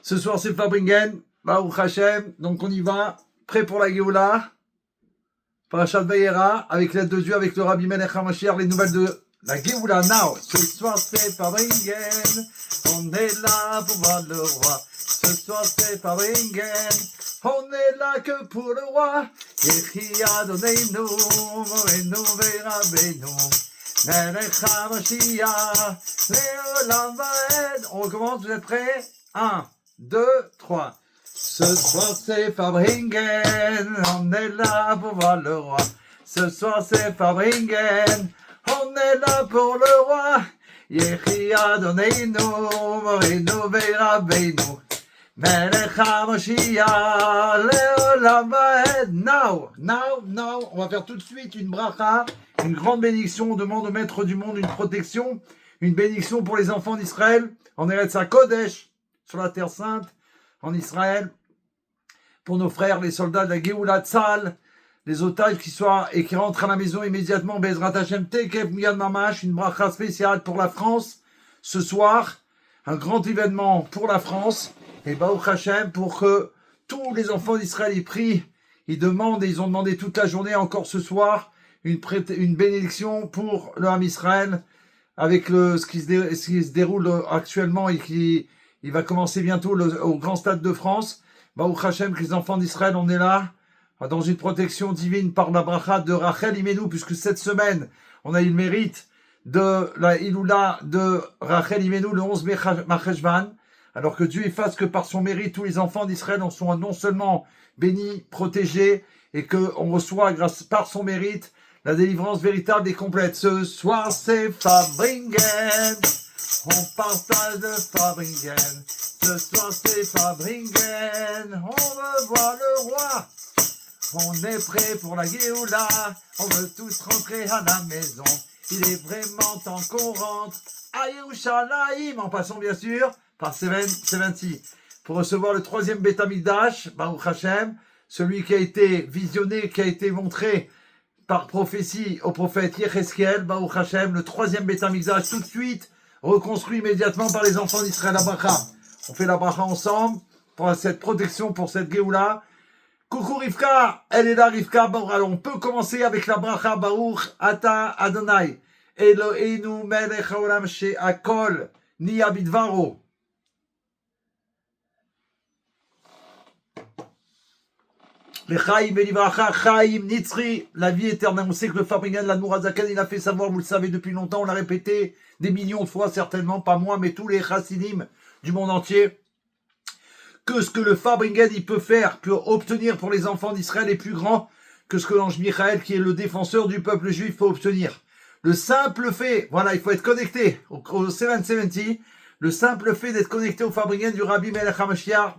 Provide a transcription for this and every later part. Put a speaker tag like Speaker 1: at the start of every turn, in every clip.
Speaker 1: Ce soir, c'est Fabringen, Baruch Hashem. Donc, on y va. Prêt pour la Géoula. Parashat Vayera, avec l'aide de Dieu, avec le Rabbi Melech HaMashiach, les nouvelles de la Géoula. Now, ce soir, c'est Fabringen. On est là pour voir le roi. Ce soir, c'est Fabringen. On est là que pour le roi. Yehi Adonenu, Morenu Ve'Rabbeinu. Melech HaMashiach, Le'olam Va'ed. On recommence, vous êtes prêts? 1, 2, 3. Ce soir c'est Fabringen, on est là pour voir le roi. Ce soir c'est Fabringen, on est là pour le roi. Yehi Adonenu, Morenu Ve'Rabbeinu. Melech HaMashiach, Le'olam Va'ed. Now, on va faire tout de suite une bracha, une grande bénédiction. On demande au maître du monde une protection, une bénédiction pour les enfants d'Israël, en Eretz HaKodesh, sur la terre sainte, en Israël, pour nos frères, les soldats de la Géoula Tzal, les otages qui rentrent à la maison immédiatement. Bezrat Hashem Tekef Miyad Mamash, une bracha spéciale pour la France ce soir, un grand événement pour la France, et Baruch Hashem, pour que tous les enfants d'Israël y prient, ils demandent, et ils ont demandé toute la journée, encore ce soir, une bénédiction pour le Ham Israël, avec ce qui se déroule actuellement et qui il va commencer bientôt au Grand Stade de France. Baruch Hashem, que les enfants d'Israël, on est là, dans une protection divine par la bracha de Rachel Imenu, puisque cette semaine, on a eu le mérite de la Iloula de Rachel Imenu, le 11 Marcheshvan, alors que Dieu fasse que par son mérite, tous les enfants d'Israël en sont non seulement bénis, protégés, et qu'on reçoit, par son mérite, la délivrance véritable et complète. Ce soir, c'est Fabringen. On partage de Fabringen. Ce soir, c'est Fabringen. On veut voir le roi. On est prêt pour la Géoula. On veut tous rentrer à la maison. Il est vraiment temps qu'on rentre à Yerushalayim. En passant, bien sûr, par 70. Pour recevoir le 3e Beth Amikdash, Baruch Hashem, celui qui a été visionné, qui a été montré par prophétie au prophète Yecheskel, Baruch Hashem, le 3e Beth Amikdash, tout de suite, reconstruit immédiatement par les enfants d'Israël, la bracha. On fait la bracha ensemble pour cette protection, pour cette Géoula. Coucou Rivka, elle est là Rivka. Bon, alors on peut commencer avec la bracha Baruch Ata Adonai Eloheinu Melech Haolam She'akol Niya Bidvaro. Les Chaim Velivracha, Chaim Nitzri, la vie éternelle. On sait que le Fabringen, la Nourazakan, il a fait savoir, vous le savez depuis longtemps, on l'a répété des millions de fois, certainement, pas moi, mais tous les Chassidim du monde entier, que ce que le Fabringen, il peut faire, peut obtenir pour les enfants d'Israël est plus grand que ce que l'ange Michael, qui est le défenseur du peuple juif, peut obtenir. Le simple fait, voilà, il faut être connecté au 770, le simple fait d'être connecté au Fabringen du Rabbi Melech HaMashiach,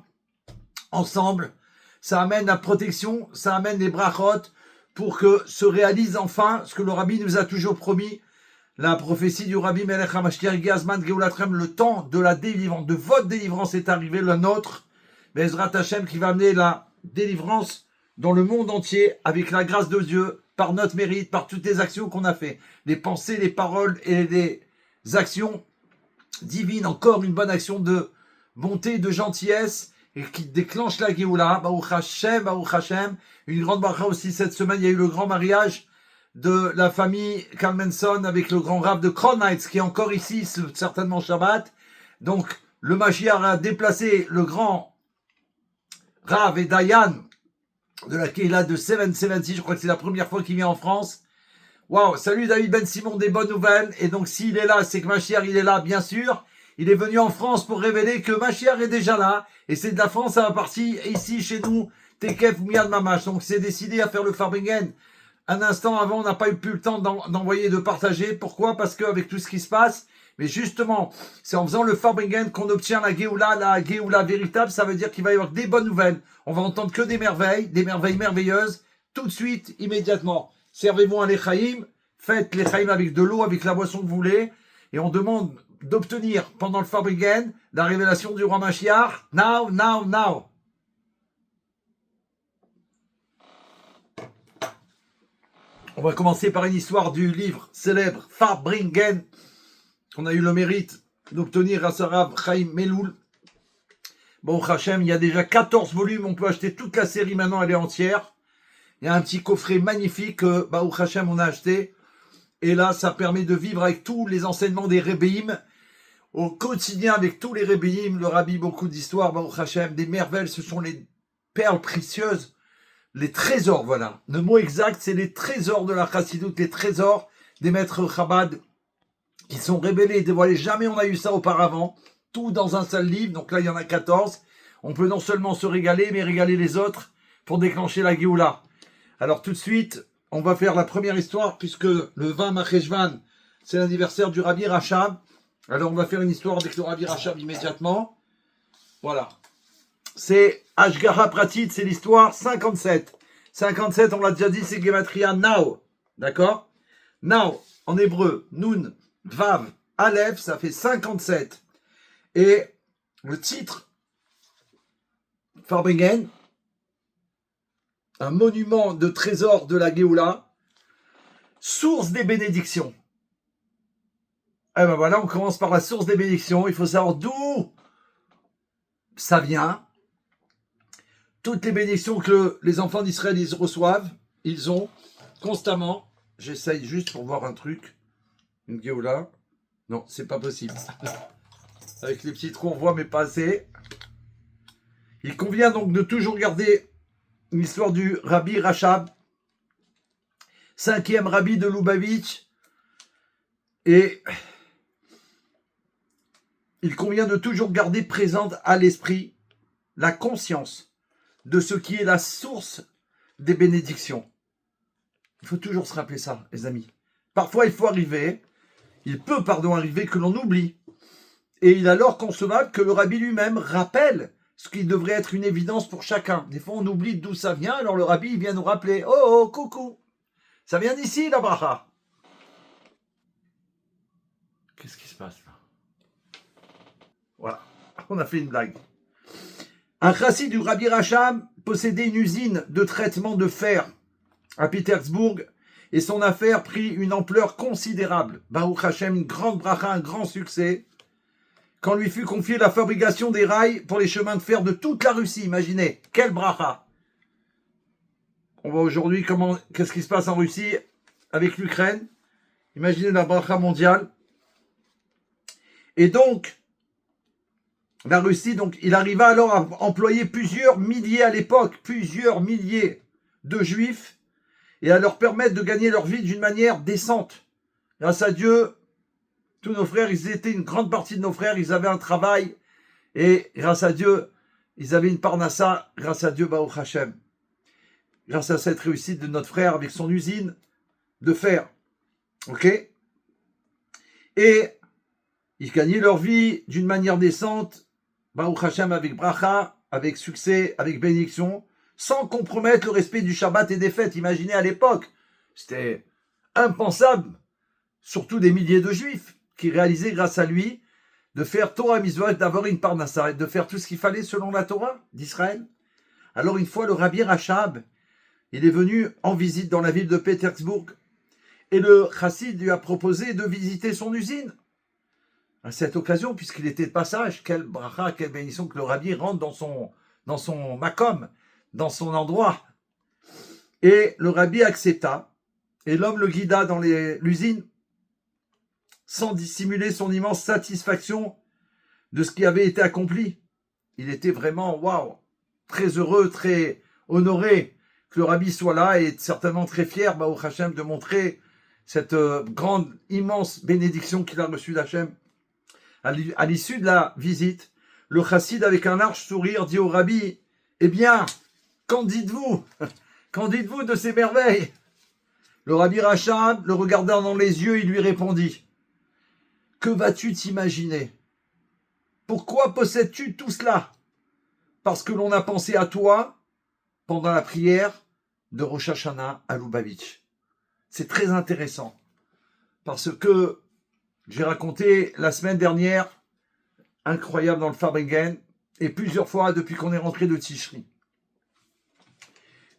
Speaker 1: ensemble, ça amène la protection, ça amène les brachot pour que se réalise enfin ce que le Rabbi nous a toujours promis, la prophétie du Rabbi Melech HaMashiach, Gazman Geulatrem, le temps de la délivrance, de votre délivrance est arrivé, la nôtre, Bezrat Hashem, qui va amener la délivrance dans le monde entier avec la grâce de Dieu, par notre mérite, par toutes les actions qu'on a fait, les pensées, les paroles et les actions divines, encore une bonne action de bonté, de gentillesse, et qui déclenche la Géoula, Baruch Hashem, une grande bracha aussi cette semaine, il y a eu le grand mariage de la famille Kalmenson avec le grand rav de Kronheitz, qui est encore ici, certainement Shabbat. Donc, le Mashiach a déplacé le grand rav et Dayan de la Keila de 770, je crois que c'est la première fois qu'il vient en France. Waouh, salut David Ben Simon, des bonnes nouvelles. Et donc, s'il est là, c'est que Mashiach, il est là, bien sûr. Il est venu en France pour révéler que Mashiach est déjà là. Et c'est de la France, ça va partir ici, chez nous, Tekef Miyad Mamash. Donc, c'est décidé à faire le Fabringen. Un instant avant, on n'a pas eu plus le temps d'envoyer, de partager. Pourquoi? Parce qu'avec tout ce qui se passe, mais justement, c'est en faisant le Fabringen qu'on obtient la Géoula véritable. Ça veut dire qu'il va y avoir des bonnes nouvelles. On va entendre que des merveilles merveilleuses, tout de suite, immédiatement. Servez-vous un Lechaïm, faites Lechaïm avec de l'eau, avec la boisson que vous voulez, et on demande d'obtenir pendant le Fabringen la révélation du roi Mashiach. Now. On va commencer par une histoire du livre célèbre Fabringen, qu'on a eu le mérite d'obtenir à Sarab Chaim Meloul. Bon, Hachem, il y a déjà 14 volumes, on peut acheter toute la série maintenant, elle est entière. Il y a un petit coffret magnifique que, Hachem, on a acheté. Et là, ça permet de vivre avec tous les enseignements des Rebbeim, au quotidien avec tous les Rebbeim, le Rabbi, beaucoup d'histoires, Baruch Hashem, des merveilles, ce sont les perles précieuses, les trésors, voilà. Le mot exact, c'est les trésors de la Chassidoute, les trésors des maîtres Chabad, qui sont révélés et dévoilés. Jamais on a eu ça auparavant, tout dans un seul livre, donc là il y en a 14. On peut non seulement se régaler, mais régaler les autres pour déclencher la Géoula. Alors tout de suite, on va faire la première histoire, puisque le 20 Marcheshvan, c'est l'anniversaire du Rabbi Rachab. Alors on va faire une histoire avec le Rabbi Rachab immédiatement. Voilà. C'est Ashgara Pratit, c'est l'histoire 57. 57, on l'a déjà dit, c'est Gematria Now. D'accord? Now, en hébreu, Nun, Vav, Aleph, ça fait 57. Et le titre, Farbringen, un monument de trésor de la Géoula, source des bénédictions. Eh ben voilà, on commence par la source des bénédictions. Il faut savoir d'où ça vient. Toutes les bénédictions que les enfants d'Israël ils reçoivent, ils ont constamment. J'essaye juste pour voir un truc. Une Géoula. Non, c'est pas possible. Avec les petits trous, on voit, mais pas assez. Il convient donc de toujours garder l'histoire du Rabbi Rachab, 5e Rabbi de Lubavitch. Et il convient de toujours garder présente à l'esprit la conscience de ce qui est la source des bénédictions. Il faut toujours se rappeler ça, les amis. Parfois, il peut arriver que l'on oublie. Et il est alors concevable que le Rabbi lui-même rappelle ce qui devrait être une évidence pour chacun. Des fois, on oublie d'où ça vient, alors le Rabbi il vient nous rappeler « Oh, coucou, ça vient d'ici, la bracha !» Qu'est-ce qui se passe là? Voilà, on a fait une blague. Un chassid du Rabbi Rachab possédait une usine de traitement de fer à Pétersbourg et son affaire prit une ampleur considérable. Baruch Hashem, une grande bracha, un grand succès. Quand lui fut confiée la fabrication des rails pour les chemins de fer de toute la Russie, imaginez, quelle bracha! On voit aujourd'hui qu'est-ce qui se passe en Russie avec l'Ukraine. Imaginez la bracha mondiale. Et donc, la Russie, donc, il arriva alors à employer plusieurs milliers à l'époque, plusieurs milliers de juifs, et à leur permettre de gagner leur vie d'une manière décente. Grâce à Dieu, tous nos frères, une grande partie de nos frères, ils avaient un travail, et grâce à Dieu, ils avaient une parnassa, grâce à Dieu, Baruch Hashem. Grâce à cette réussite de notre frère avec son usine de fer. Ok? Et ils gagnaient leur vie d'une manière décente, Baruch Hashem, avec bracha, avec succès, avec bénédiction, sans compromettre le respect du Shabbat et des fêtes. Imaginez à l'époque, c'était impensable, surtout des milliers de juifs qui réalisaient grâce à lui de faire Torah Mitzvot, d'avoir une parnassa et de faire tout ce qu'il fallait selon la Torah d'Israël. Alors une fois, le Rabbi Rachab, il est venu en visite dans la ville de Pétersbourg et le chassid lui a proposé de visiter son usine. À cette occasion, puisqu'il était de passage, quelle bracha, quelle bénédiction que le Rabbi rentre dans son makom, dans son endroit. Et le Rabbi accepta, et l'homme le guida dans l'usine, sans dissimuler son immense satisfaction de ce qui avait été accompli. Il était vraiment, waouh, très heureux, très honoré que le Rabbi soit là, et certainement très fier, Baruch Hashem, de montrer cette grande, immense bénédiction qu'il a reçue d'Hachem. À l'issue de la visite, le chassid, avec un large sourire, dit au Rabbi, « Eh bien, qu'en dites-vous? Qu'en dites-vous de ces merveilles ?» Le Rabbi Rachab le regardant dans les yeux, il lui répondit, « Que vas-tu t'imaginer? Pourquoi possèdes-tu tout cela? Parce que l'on a pensé à toi pendant la prière de Rosh Hashanah à Lubavitch. » C'est très intéressant, parce que j'ai raconté la semaine dernière, incroyable dans le Farbringen, et plusieurs fois depuis qu'on est rentré de Tishri,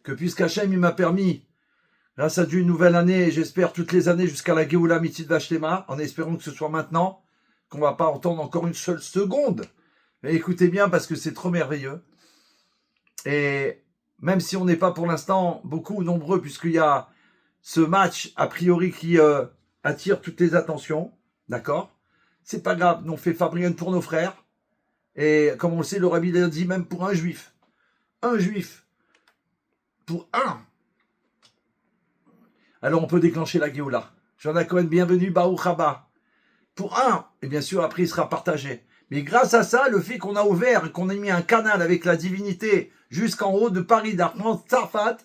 Speaker 1: que puisqu'Hachem il m'a permis, grâce à Dieu, une nouvelle année, et j'espère toutes les années jusqu'à la Géoula Mitzvah Shlema, en espérant que ce soit maintenant, qu'on ne va pas entendre encore une seule seconde, Mais écoutez bien parce que c'est trop merveilleux. Et même si on n'est pas pour l'instant beaucoup nombreux, puisqu'il y a ce match a priori qui attire toutes les attentions, d'accord? C'est pas grave, nous on fait Fabrienne pour nos frères. Et comme on le sait, le rabbi l'a dit même pour un juif. Un juif. Pour un. Alors on peut déclencher la Géoula. Jonathan Cohen, bienvenue, Baruch Haba. Pour un. Et bien sûr, après il sera partagé. Mais grâce à ça, le fait qu'on a ouvert et qu'on a mis un canal avec la divinité jusqu'en haut de Paris, d'Armand Tsarfat,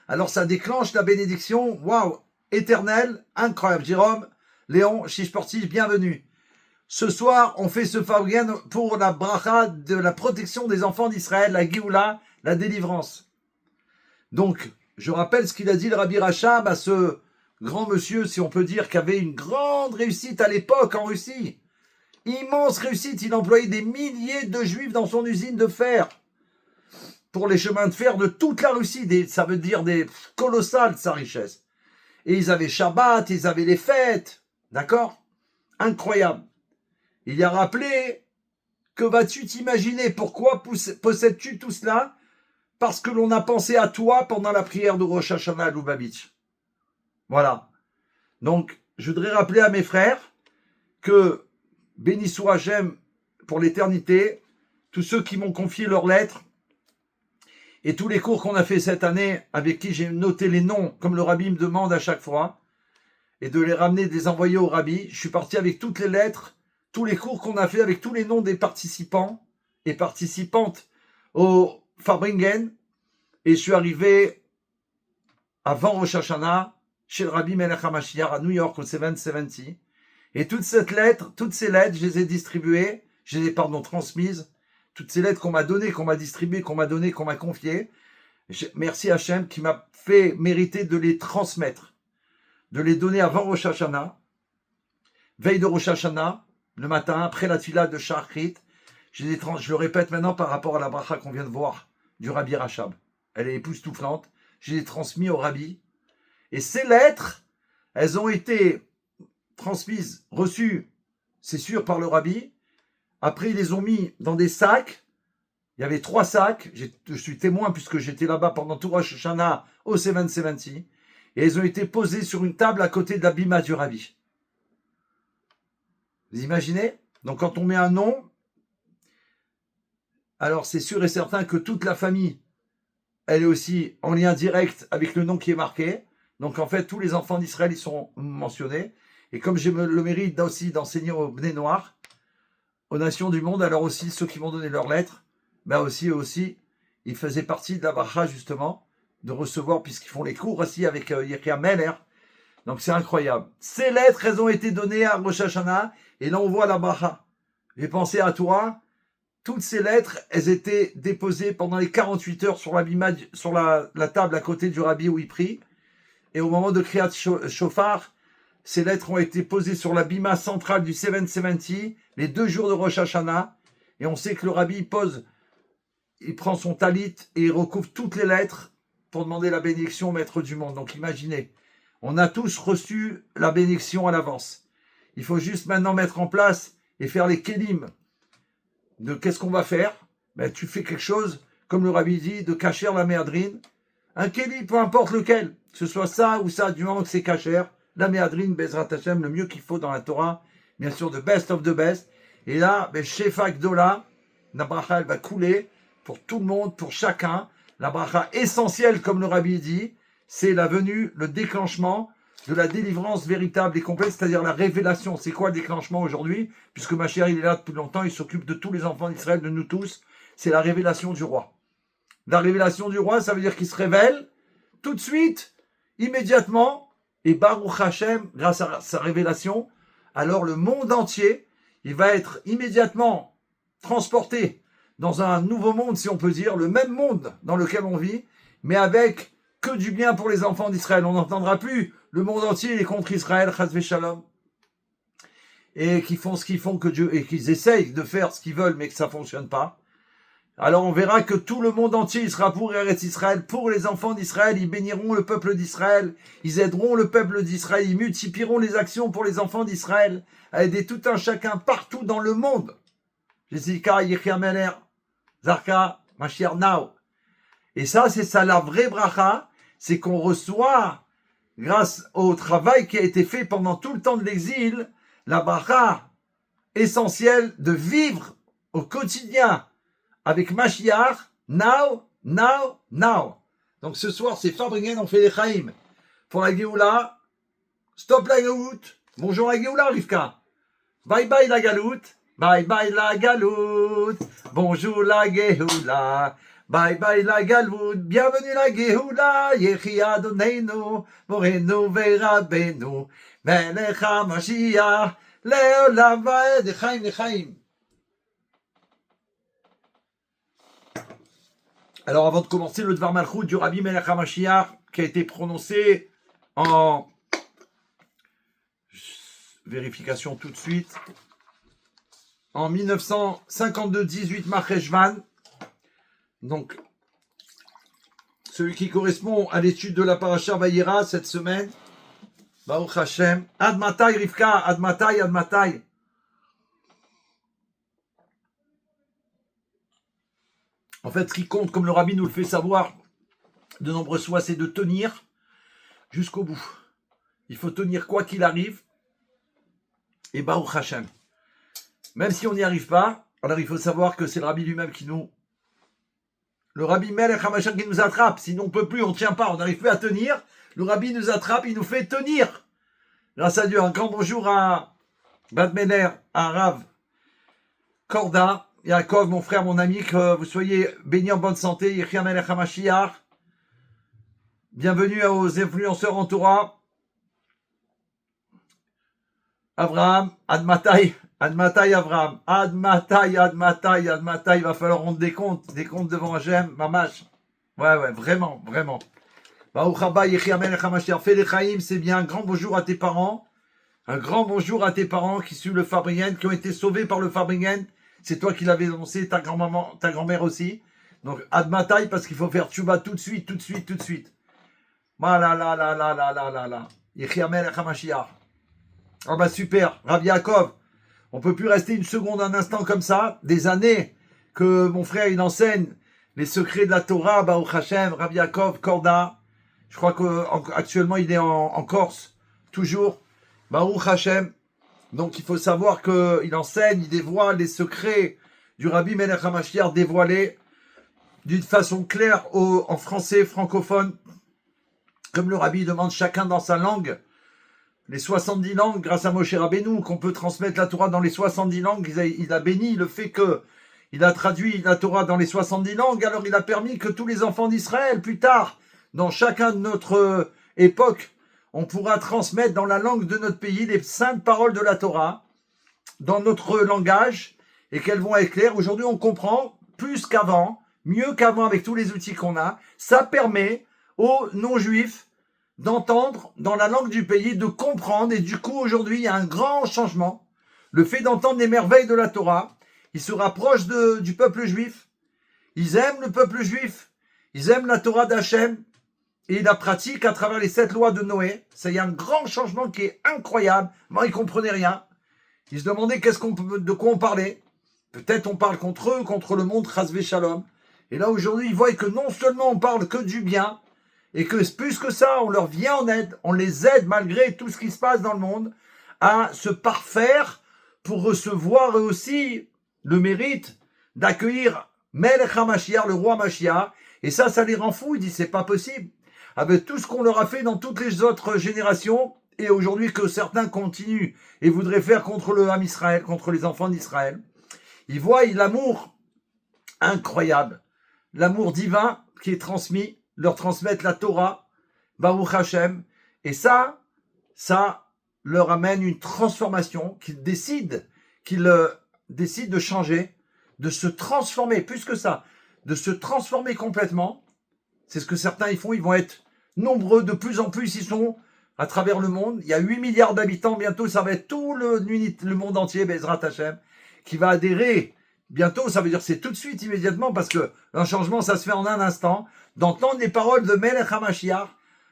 Speaker 1: alors ça déclenche la bénédiction, waouh, éternelle, incroyable. Jérôme, Léon, Chiche Sportif, bienvenue. Ce soir, on fait ce Fabrienne pour la bracha de la protection des enfants d'Israël, la Géoula, la délivrance. Donc, je rappelle ce qu'il a dit le Rabbi Rachab à ce grand monsieur, si on peut dire, qui avait une grande réussite à l'époque en Russie. Immense réussite, il employait des milliers de juifs dans son usine de fer pour les chemins de fer de toute la Russie, ça veut dire des colossales sa richesse. Et ils avaient Shabbat, ils avaient les fêtes, d'accord? Incroyable. Il a rappelé, que vas-tu t'imaginer? Pourquoi possèdes-tu tout cela? Parce que l'on a pensé à toi pendant la prière de Rosh Hashanah à Lubavitch. Voilà. Donc, je voudrais rappeler à mes frères que béni soit Hachem pour l'éternité, tous ceux qui m'ont confié leurs lettres et tous les cours qu'on a fait cette année, avec qui j'ai noté les noms, comme le rabbi me demande à chaque fois, et de les ramener, de les envoyer au rabbi. Je suis parti avec toutes les lettres, tous les cours qu'on a fait, avec tous les noms des participants et participantes au Farbringen, et je suis arrivé avant Rosh Hashanah, chez le rabbi Melech HaMashiach à New York, au 770. Et toutes ces lettres, je les ai distribuées, je les ai, transmises. Toutes ces lettres qu'on m'a données, qu'on m'a distribuées, qu'on m'a données, qu'on m'a confiées. Merci Hachem qui m'a fait mériter de les transmettre, de les donner avant Rosh Hashanah, veille de Rosh Hashanah, le matin, après la tfila de Shachrit. Je le répète maintenant par rapport à la bracha qu'on vient de voir du Rabbi Rachab. Elle est époustouflante. Je les ai transmis au Rabbi. Et ces lettres, elles ont été transmises, reçues, c'est sûr, par le Rabbi. Après, ils les ont mis dans des sacs. Il y avait 3 sacs. Je suis témoin puisque j'étais là-bas pendant tout Rosh Hashanah au 770. Et elles ont été posées sur une table à côté de la bima du Rabbi. Vous imaginez? Donc, quand on met un nom, alors c'est sûr et certain que toute la famille, elle est aussi en lien direct avec le nom qui est marqué. Donc, en fait, tous les enfants d'Israël, ils sont mentionnés. Et comme j'ai le mérite aussi d'enseigner aux Bnei Noirs, aux nations du monde, alors aussi ceux qui m'ont donné leurs lettres, ben aussi, eux aussi, ils faisaient partie de la bracha, justement, de recevoir, puisqu'ils font les cours aussi avec Yechia Meller. Donc, c'est incroyable. Ces lettres, elles ont été données à Rosh Hashanah, et là, on voit la bracha. J'ai pensé à toi. Toutes ces lettres, elles étaient déposées pendant les 48 heures sur la table à côté du Rabbi où il prie. Et au moment de Kriyat Shofar, ces lettres ont été posées sur la bima centrale du 770, les 2 jours de Rosh Hashanah. Et on sait que le Rabbi il prend son talit et il recouvre toutes les lettres pour demander la bénédiction au maître du monde. Donc imaginez, on a tous reçu la bénédiction à l'avance. Il faut juste maintenant mettre en place et faire les kélim de qu'est-ce qu'on va faire. Ben, tu fais quelque chose, comme le Rabbi dit, de cacher la méadrine. Un kéli, peu importe lequel, que ce soit ça ou ça, du moment que c'est cacher, la méadrine, Bezrat Hashem, le mieux qu'il faut dans la Torah, bien sûr, the best of the best. Et là, ben, Shefa Gdola, la bracha, elle va couler pour tout le monde, pour chacun. La bracha essentielle, comme le Rabbi dit, c'est la venue, le déclenchement de la délivrance véritable et complète, c'est-à-dire la révélation. C'est quoi le déclenchement aujourd'hui? Puisque ma chère, il est là depuis longtemps, il s'occupe de tous les enfants d'Israël, de nous tous. C'est la révélation du roi. La révélation du roi, ça veut dire qu'il se révèle tout de suite, immédiatement, et Baruch Hashem, grâce à sa révélation, alors le monde entier, il va être immédiatement transporté dans un nouveau monde, si on peut dire, le même monde dans lequel on vit, mais avec que du bien pour les enfants d'Israël. On n'entendra plus le monde entier est contre Israël, Chas v'Shalom, et qui font ce qu'ils font que Dieu, et qu'ils essayent de faire ce qu'ils veulent, mais que ça fonctionne pas. Alors on verra que tout le monde entier, il sera pour Eretz Israël, pour les enfants d'Israël, ils béniront le peuple d'Israël, ils aideront le peuple d'Israël, ils multiplieront les actions pour les enfants d'Israël, à aider tout un chacun partout dans le monde. Jessica, Yechia Meler, Zarka, Mashiach Now. Et ça, c'est ça la vraie bracha, c'est qu'on reçoit, grâce au travail qui a été fait pendant tout le temps de l'exil, la bracha essentielle de vivre au quotidien avec Mashiach, now, now, now. Donc ce soir, c'est Farbringen, on fait les Chaim. Pour la Géoula, stop la galoute. Bonjour la Géoula, Rivka. Bye bye la galoute. Bye bye la galoute. Bonjour la Géoula. Bye bye la galoute. Bienvenue la Géoula. Yechi Adoneinu. Morenu verabenu. Melech HaMashiach. Leolam vaed. Lechaim, lechaim. Alors, avant de commencer, le Dvar Malchut du Rabbi Melech HaMashiach, qui a été prononcé en vérification tout de suite, en 1952-18 Marcheshvan, donc celui qui correspond à l'étude de la Parasha Vayera cette semaine, Baruch Hashem, Ad Matai Rivka, Ad Matai, Ad Matai. En fait, ce qui compte, comme le Rabbi nous le fait savoir de nombreuses fois, c'est de tenir jusqu'au bout. Il faut tenir quoi qu'il arrive. Et Baruch Hashem. Même si on n'y arrive pas, alors il faut savoir que c'est le Rabbi lui-même qui nous... Le Rabbi Melech HaMashiach qui nous attrape. Sinon on ne peut plus, on ne tient pas, on n'arrive plus à tenir. Le Rabbi nous attrape, il nous fait tenir. Grâce à Dieu, un grand bonjour à Bad Mener, à Rav Korda. Yaakov, mon frère, mon ami, que vous soyez bénis en bonne santé. Yechia Melech HaMashiach. Bienvenue aux influenceurs en Torah. Abraham, Admatai, Abraham. Admatai. Il va falloir rendre des comptes devant Hachem, mamash. Ouais, vraiment. Baruch haba, Yechia Melech HaMashiach. Fais les chaim, c'est bien. Un grand bonjour à tes parents. Un grand bonjour à tes parents qui suivent le Farbringen, qui ont été sauvés par le Farbringen. C'est toi qui l'avais annoncé, ta grand-maman, ta grand-mère aussi. Donc, Admatai, parce qu'il faut faire tchouba tout de suite. Voilà. Yechia Melech HaMashiach. Ah bah super, Rav Yaakov. On peut plus rester une seconde, un instant comme ça. Des années que mon frère, il enseigne les secrets de la Torah, Baruch Hashem, Rav Yaakov, Korda. Je crois qu'actuellement, il est en Corse, toujours. Baruch Hashem. Donc, il faut savoir qu'il enseigne, il dévoile les secrets du Rabbi Melech HaMashiach dévoilés d'une façon claire en français francophone. Comme le Rabbi demande chacun dans sa langue. Les 70 langues, grâce à Moshe Rabbeinu, qu'on peut transmettre la Torah dans les 70 langues, il a béni le fait qu'il a traduit la Torah dans les 70 langues, alors il a permis que tous les enfants d'Israël, plus tard, dans chacun de notre époque, on pourra transmettre dans la langue de notre pays les saintes paroles de la Torah, dans notre langage, et qu'elles vont être claires. Aujourd'hui, on comprend plus qu'avant, mieux qu'avant avec tous les outils qu'on a. Ça permet aux non-juifs d'entendre dans la langue du pays, de comprendre, et du coup aujourd'hui il y a un grand changement. Le fait d'entendre les merveilles de la Torah, ils se rapprochent du peuple juif, ils aiment le peuple juif, ils aiment la Torah d'Hachem, et ils la pratiquent à travers les 7 lois de Noé. Ça, il y a un grand changement qui est incroyable. Moi, ils ne comprenaient rien. Ils se demandaient de quoi on parlait. Peut-être on parle contre eux, contre le monde, Chas Shalom. Et là aujourd'hui, ils voient que non seulement on parle que du bien, et que plus que ça, on leur vient en aide, on les aide malgré tout ce qui se passe dans le monde à se parfaire pour recevoir eux aussi le mérite d'accueillir Melech HaMashiach, le roi Mashiach. Et ça les rend fous. Ils disent c'est pas possible. Avec tout ce qu'on leur a fait dans toutes les autres générations, et aujourd'hui que certains continuent et voudraient faire contre le Ham Israël, contre les enfants d'Israël, ils voient l'amour incroyable, l'amour divin qui est transmis, leur transmettre la Torah, Baruch Hashem, et ça leur amène une transformation qu'ils décident de changer, de se transformer, plus que ça, de se transformer complètement. C'est ce que certains ils font, ils vont être nombreux, de plus en plus ils sont à travers le monde. Il y a 8 milliards d'habitants, bientôt ça va être tout le monde entier, Bezrat Hashem, qui va adhérer. Bientôt, ça veut dire c'est tout de suite, immédiatement, parce que un changement, ça se fait en un instant. D'entendre les paroles de Melech HaMashiach,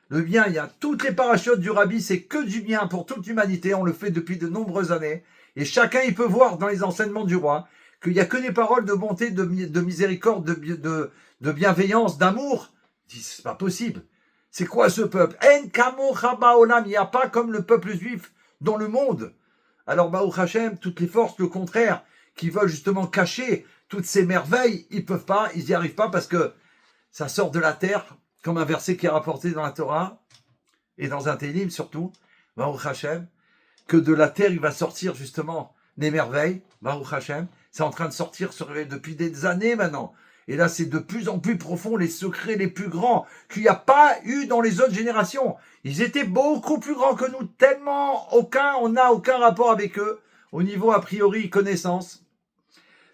Speaker 1: le bien, il y a toutes les parachutes du Rabbi, c'est que du bien pour toute l'humanité. On le fait depuis de nombreuses années. Et chacun, il peut voir dans les enseignements du roi qu'il n'y a que des paroles de bonté, de miséricorde, de bienveillance, d'amour. Il dit, c'est pas possible. C'est quoi ce peuple? En kamocha ba'olam, il n'y a pas comme le peuple juif dans le monde. Alors, Baruch Hashem, toutes les forces, le contraire, qui veulent justement cacher toutes ces merveilles, ils peuvent pas, ils n'y arrivent pas parce que ça sort de la terre, comme un verset qui est rapporté dans la Torah, et dans un Télim surtout, Baruch Hashem, que de la terre, il va sortir justement des merveilles, Baruch Hashem. C'est en train de sortir depuis des années maintenant. Et là, c'est de plus en plus profond, les secrets les plus grands qu'il n'y a pas eu dans les autres générations. Ils étaient beaucoup plus grands que nous, tellement on n'a aucun rapport avec eux, au niveau a priori connaissance.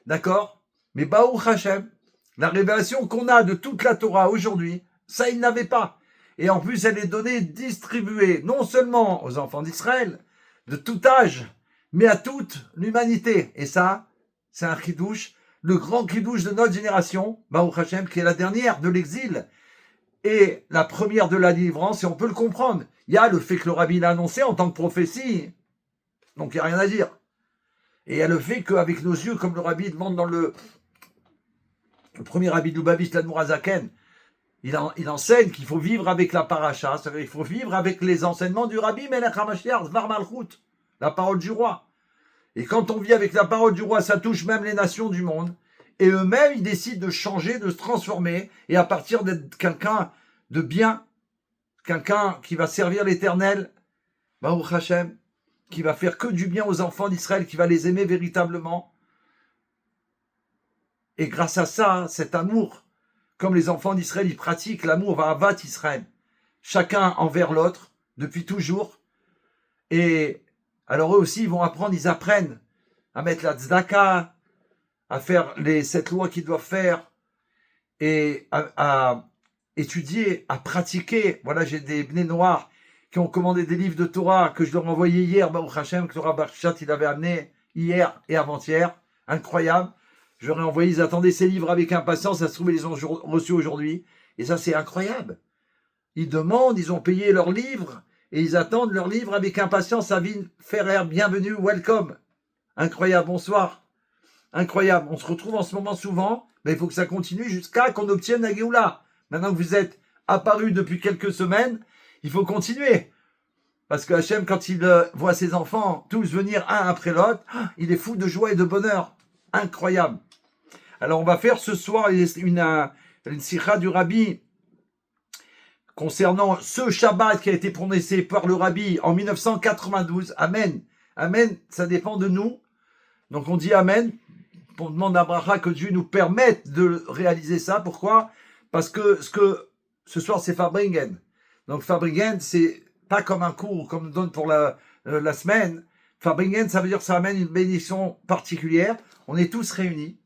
Speaker 1: D'accord? Mais Baruch Hashem, la révélation qu'on a de toute la Torah aujourd'hui, ça, ils n'avaient pas. Et en plus, elle est donnée, distribuée, non seulement aux enfants d'Israël, de tout âge, mais à toute l'humanité. Et ça, c'est un chidouche, le grand chidouche de notre génération, Baruch Hashem, qui est la dernière de l'exil et la première de la délivrance, et on peut le comprendre. Il y a le fait que le rabbi l'a annoncé en tant que prophétie, donc il n'y a rien à dire. Et il y a le fait qu'avec nos yeux, comme le rabbi demande dans le premier rabbi de Lubavitch, l'Admorazaken, il enseigne qu'il faut vivre avec la paracha, c'est-à-dire qu'il faut vivre avec les enseignements du rabbi Melech HaMashiach, Dvar Malchut, la parole du roi. Et quand on vit avec la parole du roi, ça touche même les nations du monde. Et eux-mêmes, ils décident de changer, de se transformer, et à partir d'être quelqu'un de bien, quelqu'un qui va servir l'Éternel, Baruch Hashem, qui va faire que du bien aux enfants d'Israël, qui va les aimer véritablement. Et grâce à ça, cet amour, comme les enfants d'Israël, ils pratiquent l'amour, va avat Israël, chacun envers l'autre, depuis toujours. Et alors eux aussi, ils vont apprendre, ils apprennent à mettre la tzedaka, à faire les 7 lois qu'ils doivent faire, et à étudier, à pratiquer. Voilà, j'ai des bnei noirs qui ont commandé des livres de Torah que je leur ai envoyés hier, Baruch Hashem, que le Rav Barchat, il avait amené hier et avant-hier. Incroyable. Je leur ai envoyé, ils attendaient ces livres avec impatience, ça se trouve, ils les ont reçus aujourd'hui. Et ça, c'est incroyable. Ils demandent, ils ont payé leurs livres, et ils attendent leurs livres avec impatience. Avin Ferrer, bienvenue, welcome. Incroyable, bonsoir. Incroyable. On se retrouve en ce moment souvent, mais il faut que ça continue jusqu'à qu'on obtienne la Géoula. Maintenant que vous êtes apparus depuis quelques semaines, il faut continuer. Parce que Hachem, quand il voit ses enfants tous venir un après l'autre, il est fou de joie et de bonheur. Incroyable. Alors on va faire ce soir une sikha du Rabbi concernant ce Shabbat qui a été prononcé par le Rabbi en 1992. Amen. Amen, ça dépend de nous. Donc on dit Amen. On demande à Bracha que Dieu nous permette de réaliser ça. Pourquoi? Parce que ce soir c'est Farbringen. Donc Farbringen, c'est pas comme un cours comme on donne pour la semaine. Farbringen, ça veut dire que ça amène une bénédiction particulière. On est tous réunis.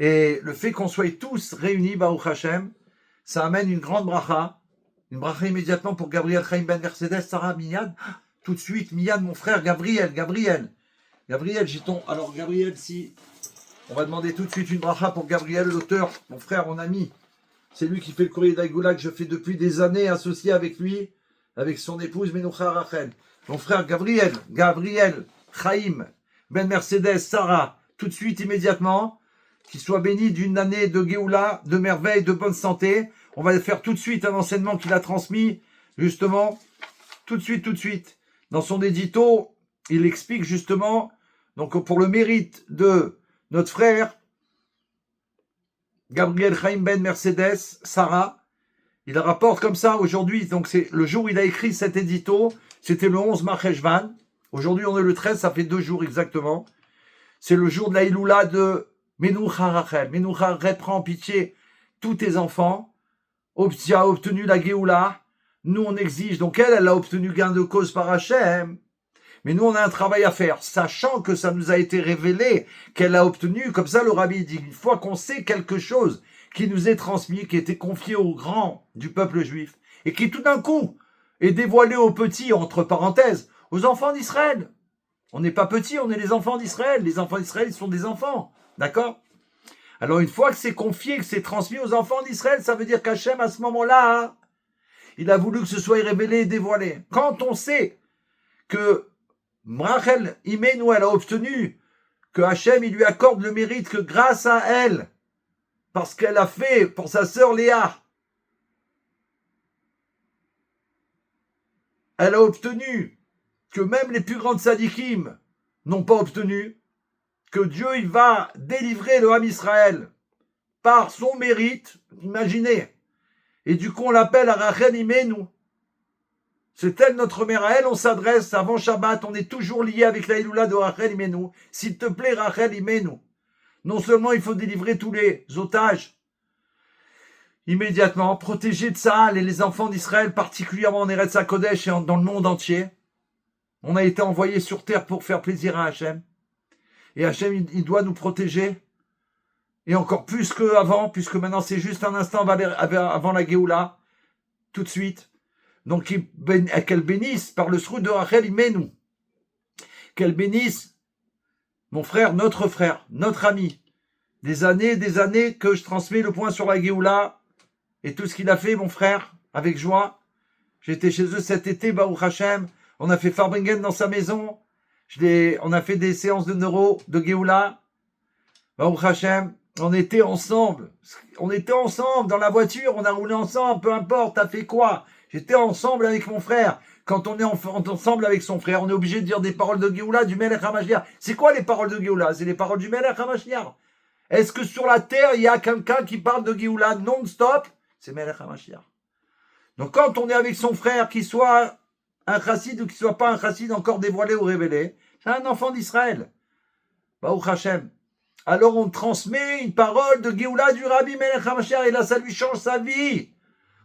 Speaker 1: Et le fait qu'on soit tous réunis, Baruch Hashem, ça amène une grande bracha. Une bracha immédiatement pour Gabriel Chaim Ben Mercedes, Sarah Miyad. Tout de suite, Miyad, mon frère, Gabriel, j'ai ton... Alors Gabriel, si... On va demander tout de suite une bracha pour Gabriel, l'auteur, mon frère, mon ami. C'est lui qui fait le courrier d'Aïgoula que je fais depuis des années, associé avec lui, avec son épouse Menoucha Rachel. Mon frère Gabriel, Chaim, Ben Mercedes, Sarah, tout de suite, immédiatement, qu'il soit béni d'une année de Géoula, de merveille, de bonne santé. On va faire tout de suite un enseignement qu'il a transmis, justement, tout de suite. Dans son édito, il explique justement, donc pour le mérite de notre frère, Gabriel Chaim Ben Mercedes, Sarah, il rapporte comme ça aujourd'hui, donc c'est le jour où il a écrit cet édito, c'était le 11 Marcheshvan. Aujourd'hui on est le 13, ça fait 2 jours exactement. C'est le jour de la Iloula de Menoucha Rachel. Menoucha Rachel prend en pitié tous tes enfants, a obtenu la Géoula. Nous on exige, donc elle a obtenu gain de cause par Hachem. Mais nous, on a un travail à faire, sachant que ça nous a été révélé, qu'elle a obtenu, comme ça le rabbi dit, une fois qu'on sait quelque chose qui nous est transmis, qui a été confié aux grands du peuple juif, et qui tout d'un coup est dévoilé aux petits, entre parenthèses, aux enfants d'Israël. On n'est pas petits, on est les enfants d'Israël. Les enfants d'Israël, ils sont des enfants. D'accord? Alors une fois que c'est confié, que c'est transmis aux enfants d'Israël, ça veut dire qu'Hachem, à ce moment-là, il a voulu que ce soit révélé et dévoilé. Quand on sait que Rachel Imenu, elle a obtenu que Hachem, il lui accorde le mérite que grâce à elle, parce qu'elle a fait pour sa sœur Léa, elle a obtenu que même les plus grandes sadikim n'ont pas obtenu, que Dieu, il va délivrer le Ham Israël par son mérite, imaginez. Et du coup, on l'appelle à Rachel Imenu. C'est elle notre mère à elle, on s'adresse avant Shabbat, on est toujours lié avec la Iloula de Rachel Imenu. S'il te plaît, Rachel Imenu. Non seulement il faut délivrer tous les otages, immédiatement, protéger de ça les enfants d'Israël, particulièrement en Eretz HaKodesh et dans le monde entier. On a été envoyés sur terre pour faire plaisir à Hachem. Et Hachem, il doit nous protéger. Et encore plus qu'avant, puisque maintenant c'est juste un instant avant la Géoula, tout de suite. Donc qu'elle bénisse par le sroud de Rachel Imenu. Qu'elle bénisse mon frère, notre ami. Des années que je transmets le point sur la Géoula et tout ce qu'il a fait, mon frère, avec joie. J'étais chez eux cet été, Baruch Hashem. On a fait Farbringen dans sa maison. On a fait des séances de neuro, de Géoula. Baruch Hashem. On était ensemble dans la voiture, on a roulé ensemble, peu importe, t'as fait quoi? J'étais ensemble avec mon frère. Quand on est ensemble avec son frère, on est obligé de dire des paroles de Géoula, du Melech HaMashiach. C'est quoi les paroles de Géoula? C'est les paroles du Melech HaMashiach. Est-ce que sur la terre, il y a quelqu'un qui parle de Géoula non-stop? C'est Melech HaMashiach. Donc quand on est avec son frère, qu'il soit un chassid ou qu'il soit pas un chassid encore dévoilé ou révélé, c'est un enfant d'Israël. Baruch Hashem. Alors on transmet une parole de Géoula du Rabbi Melech HaMashiach et là ça lui change sa vie.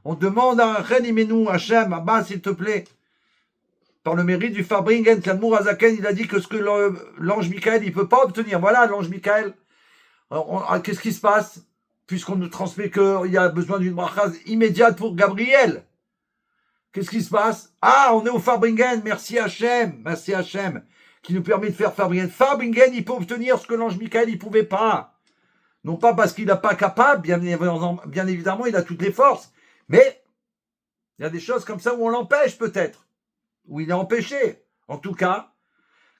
Speaker 1: On demande à Rachel Imenu, Hachem, Abba s'il te plaît, par le mérite du Farbringen, qu'Admour Azaken, il a dit que ce que l'ange Michael, il peut pas obtenir. Voilà l'ange Michael. Qu'est-ce qui se passe? Puisqu'on nous transmet qu'il y a besoin d'une bracha immédiate pour Gabriel. Qu'est-ce qui se passe? Ah, on est au Farbringen, merci Hachem, qui nous permet de faire Farbringen. Farbringen, il peut obtenir ce que l'ange Michael, il pouvait pas. Non pas parce qu'il n'est pas capable, bien évidemment, il a toutes les forces. Mais, il y a des choses comme ça où on l'empêche peut-être. Où il est empêché. En tout cas,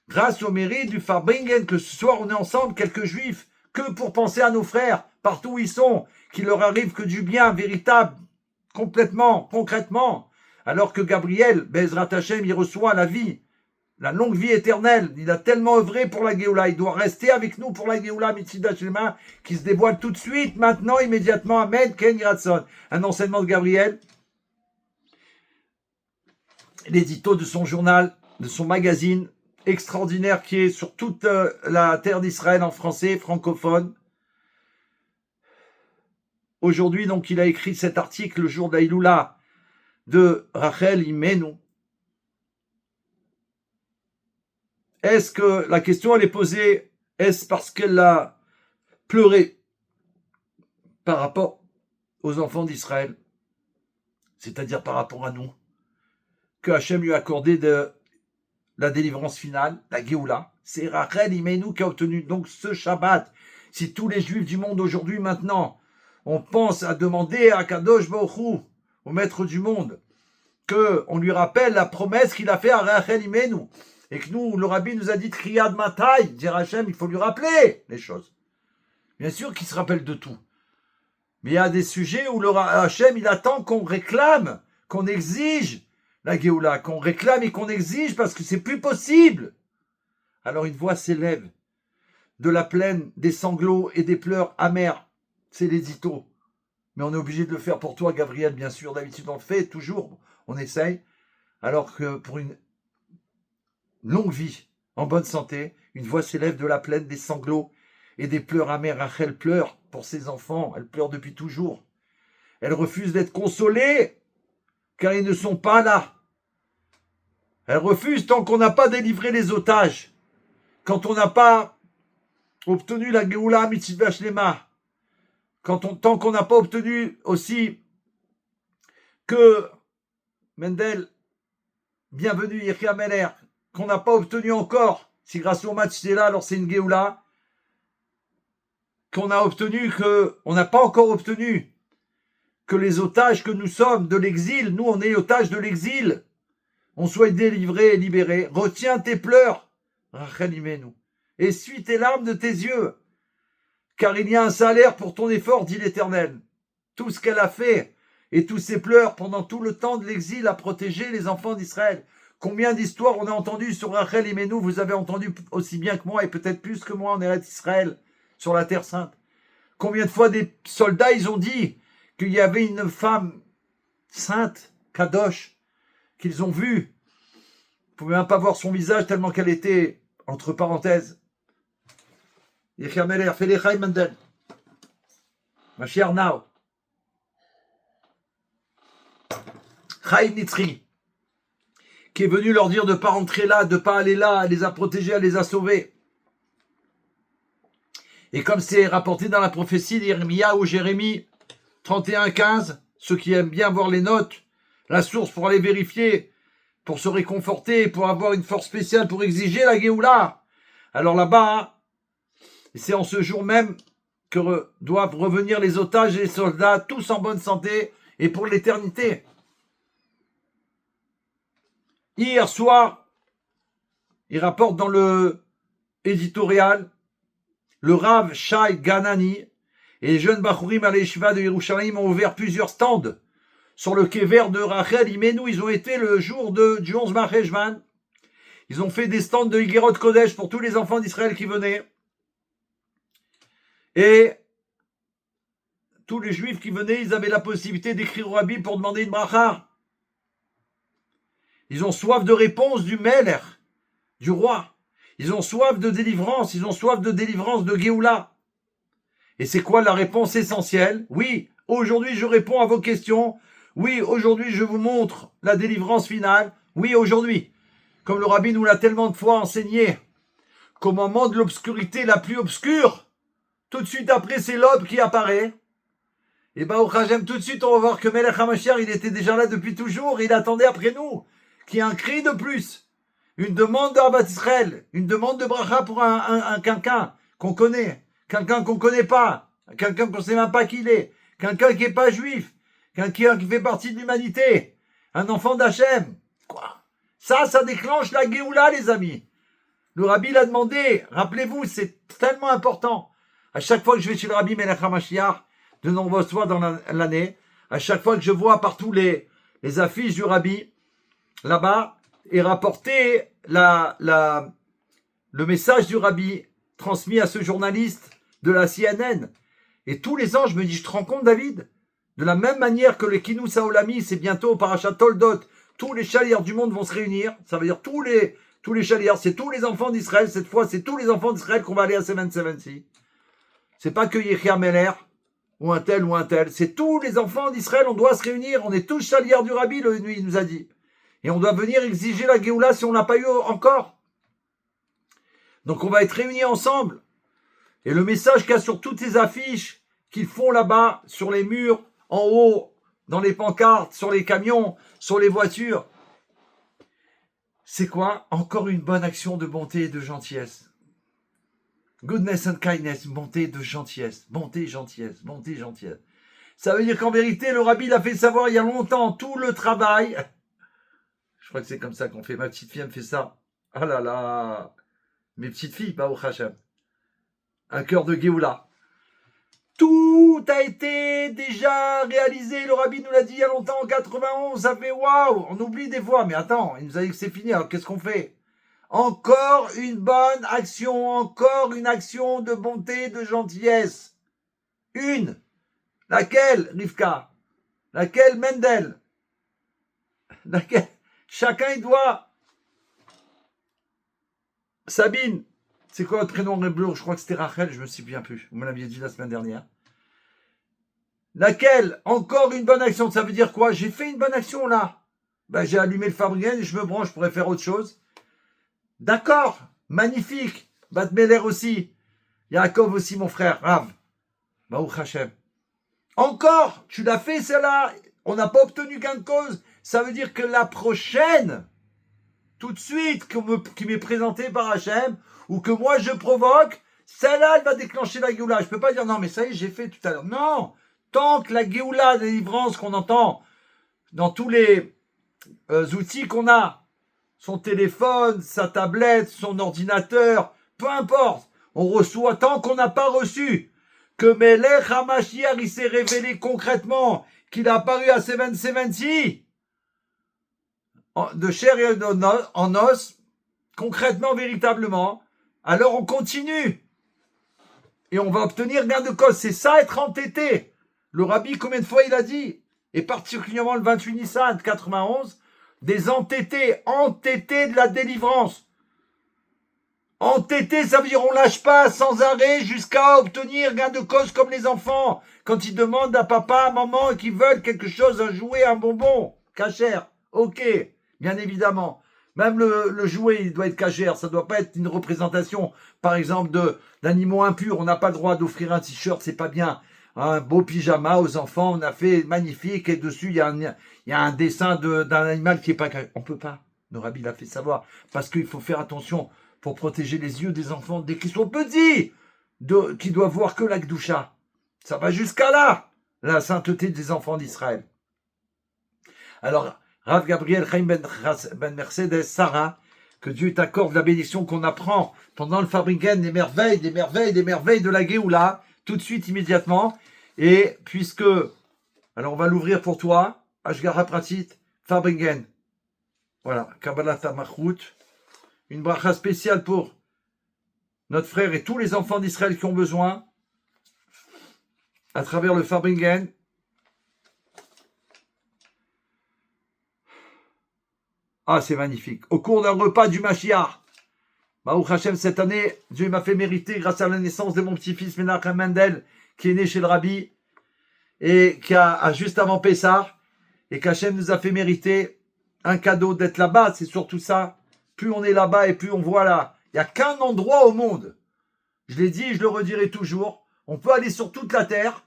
Speaker 1: grâce au mérite du Farbringen, que ce soir on est ensemble, quelques juifs, que pour penser à nos frères, partout où ils sont, qu'il leur arrive que du bien véritable, complètement, concrètement, alors que Gabriel, Bezrat Hashem, il reçoit la vie, la longue vie éternelle. Il a tellement œuvré pour la Géoula. Il doit rester avec nous pour la Géoula Mitzvah Shlema, qui se dévoile tout de suite, maintenant, immédiatement. Amen, Ken Yratson. Un enseignement de Gabriel. L'édito de son journal, de son magazine extraordinaire qui est sur toute la terre d'Israël en français, francophone. Aujourd'hui, donc, il a écrit cet article le jour d'Aïloula de Rachel Imenu. Est-ce que la question elle est posée, est-ce parce qu'elle a pleuré par rapport aux enfants d'Israël, c'est-à-dire par rapport à nous, que Hachem lui a accordé de la délivrance finale, la Géoula? C'est Rachel Imenu qui a obtenu donc ce Shabbat. Si tous les juifs du monde aujourd'hui maintenant, on pense à demander à Kadosh Baruch Hu, au maître du monde, qu'on lui rappelle la promesse qu'il a fait à Rachel Imenu, et que nous, le Rabbi nous a dit Kriyad Matai, dire Hachem, il faut lui rappeler les choses. Bien sûr qu'il se rappelle de tout. Mais il y a des sujets où le Hachem, il attend qu'on réclame, qu'on exige la Géoula, qu'on réclame et qu'on exige parce que c'est plus possible. Alors une voix s'élève de la plaine des sanglots et des pleurs amers. C'est l'édito. Mais on est obligé de le faire pour toi, Gabriel, bien sûr. D'habitude, on le fait, toujours. On essaye. Alors que pour une longue vie, en bonne santé, une voix s'élève de la plaine des sanglots et des pleurs amers. Rachel pleure pour ses enfants. Elle pleure depuis toujours. Elle refuse d'être consolée, car ils ne sont pas là. Elle refuse tant qu'on n'a pas délivré les otages. Quand on n'a pas obtenu la Géoula Mitzvah Shlema. Tant qu'on n'a pas obtenu aussi que Mendel, bienvenue Yechia Meler, qu'on n'a pas obtenu encore, si grâce au match c'est là, alors c'est une Géoula, qu'on n'a pas encore obtenu, que les otages que nous sommes de l'exil, nous on est otages de l'exil, on soit délivrés et libérés. Retiens tes pleurs, Rachel Imenu. Essuie tes larmes de tes yeux, car il y a un salaire pour ton effort, dit l'Éternel. Tout ce qu'elle a fait et tous ses pleurs pendant tout le temps de l'exil a protégé les enfants d'Israël. Combien d'histoires on a entendues sur Rachel et Ménou, vous avez entendu aussi bien que moi et peut-être plus que moi en Eretz Israël, sur la Terre Sainte. Combien de fois des soldats, ils ont dit qu'il y avait une femme sainte, Kadosh, qu'ils ont vue. Vous ne pouvez même pas voir son visage tellement qu'elle était, entre parenthèses. Yechia Meler, fais les Chaim Mendel. Mashiach Now. Chaim Nitzri, qui est venu leur dire de ne pas rentrer là, de ne pas aller là, elle les a protégés, elle les a sauvés. Et comme c'est rapporté dans la prophétie d'Yirmiyahu ou Jérémie 31-15, ceux qui aiment bien voir les notes, la source pour aller vérifier, pour se réconforter, pour avoir une force spéciale, pour exiger la Géoula. Alors là-bas, c'est en ce jour même que doivent revenir les otages et les soldats, tous en bonne santé et pour l'éternité. Hier soir, il rapporte dans le éditorial, le Rav Shai Ganani et les jeunes Bachurim à l'Yeshiva de Yerushalayim ont ouvert plusieurs stands sur le quai vert de Rachel Imenou. Ils ont été le jour du 11 Marcheshvan. Ils ont fait des stands de Higuerot Kodesh pour tous les enfants d'Israël qui venaient. Et tous les juifs qui venaient, ils avaient la possibilité d'écrire au Rabbi pour demander une bracha. Ils ont soif de réponse du Melech, du roi. Ils ont soif de délivrance, de Géoula. Et c'est quoi la réponse essentielle? Oui, aujourd'hui je réponds à vos questions. Oui, aujourd'hui je vous montre la délivrance finale. Oui, aujourd'hui. Comme le Rabbi nous l'a tellement de fois enseigné, qu'au moment de l'obscurité la plus obscure, tout de suite après c'est l'aube qui apparaît. Et au Chajem, tout de suite on va voir que Melech HaMashiach, il était déjà là depuis toujours, il attendait après nous, qu'il y ait un cri de plus. Une demande d'Avat Israël, une demande de bracha pour un quelqu'un qu'on connaît, quelqu'un qu'on ne connaît pas, quelqu'un qu'on ne sait même pas qui il est, quelqu'un qui n'est pas juif, quelqu'un qui fait partie de l'humanité, un enfant d'Hachem. Quoi? Ça déclenche la Géoula, les amis. Le Rabbi l'a demandé, rappelez-vous, c'est tellement important. À chaque fois que je vais chez le Rabbi Melech HaMashiach, de nombreuses fois dans l'année, à chaque fois que je vois partout les affiches du Rabbi, là-bas, et rapporter le message du Rabbi transmis à ce journaliste de la CNN. Et tous les ans, je me dis, je te rends compte, David, de la même manière que le Kinous Haolami, c'est bientôt au Parashat Toldot, tous les chaliers du monde vont se réunir, ça veut dire tous les chaliers, c'est tous les enfants d'Israël, cette fois, c'est tous les enfants d'Israël qu'on va aller à 770. C'est pas que Yechia Meler, ou un tel, c'est tous les enfants d'Israël, on doit se réunir, on est tous chaliers du Rabbi, il nous a dit. Et on doit venir exiger la Géoula si on n'a pas eu encore. Donc on va être réunis ensemble. Et le message qu'il y a sur toutes ces affiches qu'ils font là-bas, sur les murs, en haut, dans les pancartes, sur les camions, sur les voitures, c'est quoi? Encore une bonne action de bonté et de gentillesse. Goodness and kindness, bonté de gentillesse. Bonté, gentillesse, bonté, gentillesse. Ça veut dire qu'en vérité, le Rabbi l'a fait savoir il y a longtemps, tout le travail... Je crois que c'est comme ça qu'on fait. Ma petite fille, elle me fait ça. Ah là là. Mes petites filles, pas au Hachem. Un cœur de Géoula. Tout a été déjà réalisé. Le Rabbi nous l'a dit il y a longtemps, en 91. Ça fait waouh. On oublie des fois. Mais attends, il nous a dit que c'est fini. Alors qu'est-ce qu'on fait? Encore une bonne action. Encore une action de bonté, de gentillesse. Une. Laquelle, Rivka? Laquelle, Mendel? Laquelle? Chacun, il doit. Sabine, c'est quoi votre prénom en hébreu? Je crois que c'était Rachel, je me souviens plus. Vous me l'aviez dit la semaine dernière. Laquelle? Encore une bonne action. Ça veut dire quoi? J'ai fait une bonne action là. J'ai allumé le Fabrien et je me branche, je pourrais faire autre chose. D'accord, magnifique. Bat Meler aussi. Yaakov aussi, mon frère. Rav. Baruch Hashem. Encore, tu l'as fait celle-là. On n'a pas obtenu gain de cause. Ça veut dire que la prochaine, tout de suite, qui m'est présentée par Hachem, ou que moi je provoque, celle-là, elle va déclencher la Géoula. Je ne peux pas dire non, mais ça y est, j'ai fait tout à l'heure. Non, tant que la Géoula, la délivrance qu'on entend dans tous les outils qu'on a, son téléphone, sa tablette, son ordinateur, peu importe, on reçoit tant qu'on n'a pas reçu que Melech HaMashiach, il s'est révélé concrètement, qu'il a apparu à 770 de chair et en os, concrètement, véritablement, alors on continue. Et on va obtenir gain de cause. C'est ça être entêté. Le rabbi, combien de fois il a dit, et particulièrement le 28 Nissan 91, des entêtés de la délivrance. Entêtés, ça veut dire on lâche pas sans arrêt jusqu'à obtenir gain de cause comme les enfants. Quand ils demandent à papa, à maman et qu'ils veulent quelque chose, un jouet, un bonbon, cachère. Ok, bien évidemment. Même le jouet, il doit être cachère. Ça doit pas être une représentation, par exemple, d'animaux impurs. On n'a pas le droit d'offrir un t-shirt, c'est pas bien. Un beau pyjama aux enfants, on a fait magnifique. Et dessus, il y a un dessin d'un animal qui est pas... On peut pas. Le rabbi l'a fait savoir. Parce qu'il faut faire attention pour protéger les yeux des enfants dès qu'ils sont petits, qui doivent voir que la Gdoucha. Ça va jusqu'à là, la sainteté des enfants d'Israël. Alors, Rav Gabriel Chaim ben Mercedes, Sarah, que Dieu t'accorde la bénédiction qu'on apprend pendant le Farbringen, des merveilles de la Géoula, tout de suite, immédiatement. Et puisque, alors on va l'ouvrir pour toi, Ashgara Pratit, Farbringen. Voilà, Kabbalah Tamachut. Une bracha spéciale pour notre frère et tous les enfants d'Israël qui ont besoin, à travers le Farbringen. Ah, c'est magnifique. Au cours d'un repas du Mashiach, Baruch Hashem, cette année, Dieu m'a fait mériter, grâce à la naissance de mon petit-fils Menachem Mendel, qui est né chez le Rabbi, et qui a juste avant Pessah, et qu'Hachem nous a fait mériter un cadeau d'être là-bas, c'est surtout ça. Plus on est là-bas et plus on voit là. Il n'y a qu'un endroit au monde. Je l'ai dit, je le redirai toujours. On peut aller sur toute la terre.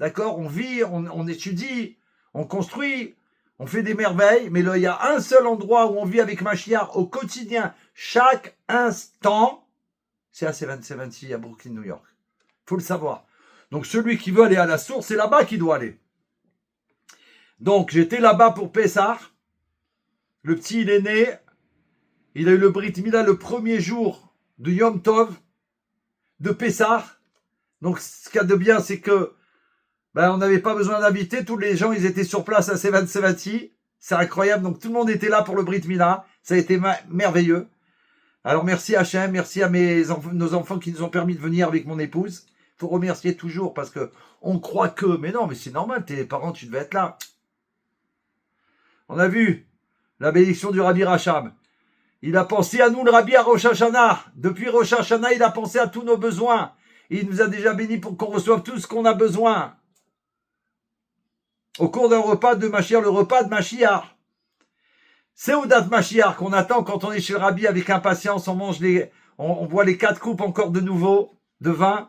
Speaker 1: D'accord? On vit, on étudie, on construit, on fait des merveilles. Mais là, il y a un seul endroit où on vit avec Mashiach au quotidien, chaque instant. C'est à 770 à Brooklyn, New York. Il faut le savoir. Donc celui qui veut aller à la source, c'est là-bas qu'il doit aller. Donc j'étais là-bas pour Pessah. Le petit, il est né. Il a eu le Brit Mila le premier jour de Yom Tov, de Pessah. Donc, ce qu'il y a de bien, c'est que on n'avait pas besoin d'inviter. Tous les gens, ils étaient sur place à Sevati. C'est incroyable. Donc, tout le monde était là pour le Brit Mila. Ça a été merveilleux. Alors, merci Hachem. Merci à nos enfants qui nous ont permis de venir avec mon épouse. Il faut remercier toujours parce que on croit que... Mais non, mais c'est normal. Tes parents, tu devais être là. On a vu la bénédiction du Rabbi Racham. Il a pensé à nous, le Rabbi, à Rosh Hashanah. Depuis Rosh Hashanah, il a pensé à tous nos besoins. Il nous a déjà bénis pour qu'on reçoive tout ce qu'on a besoin. Au cours d'un repas de Mashiach, le repas de Mashiach. C'est au date Mashiach qu'on attend quand on est chez le Rabbi avec impatience. On boit les 4 coupes encore de nouveau, de vin.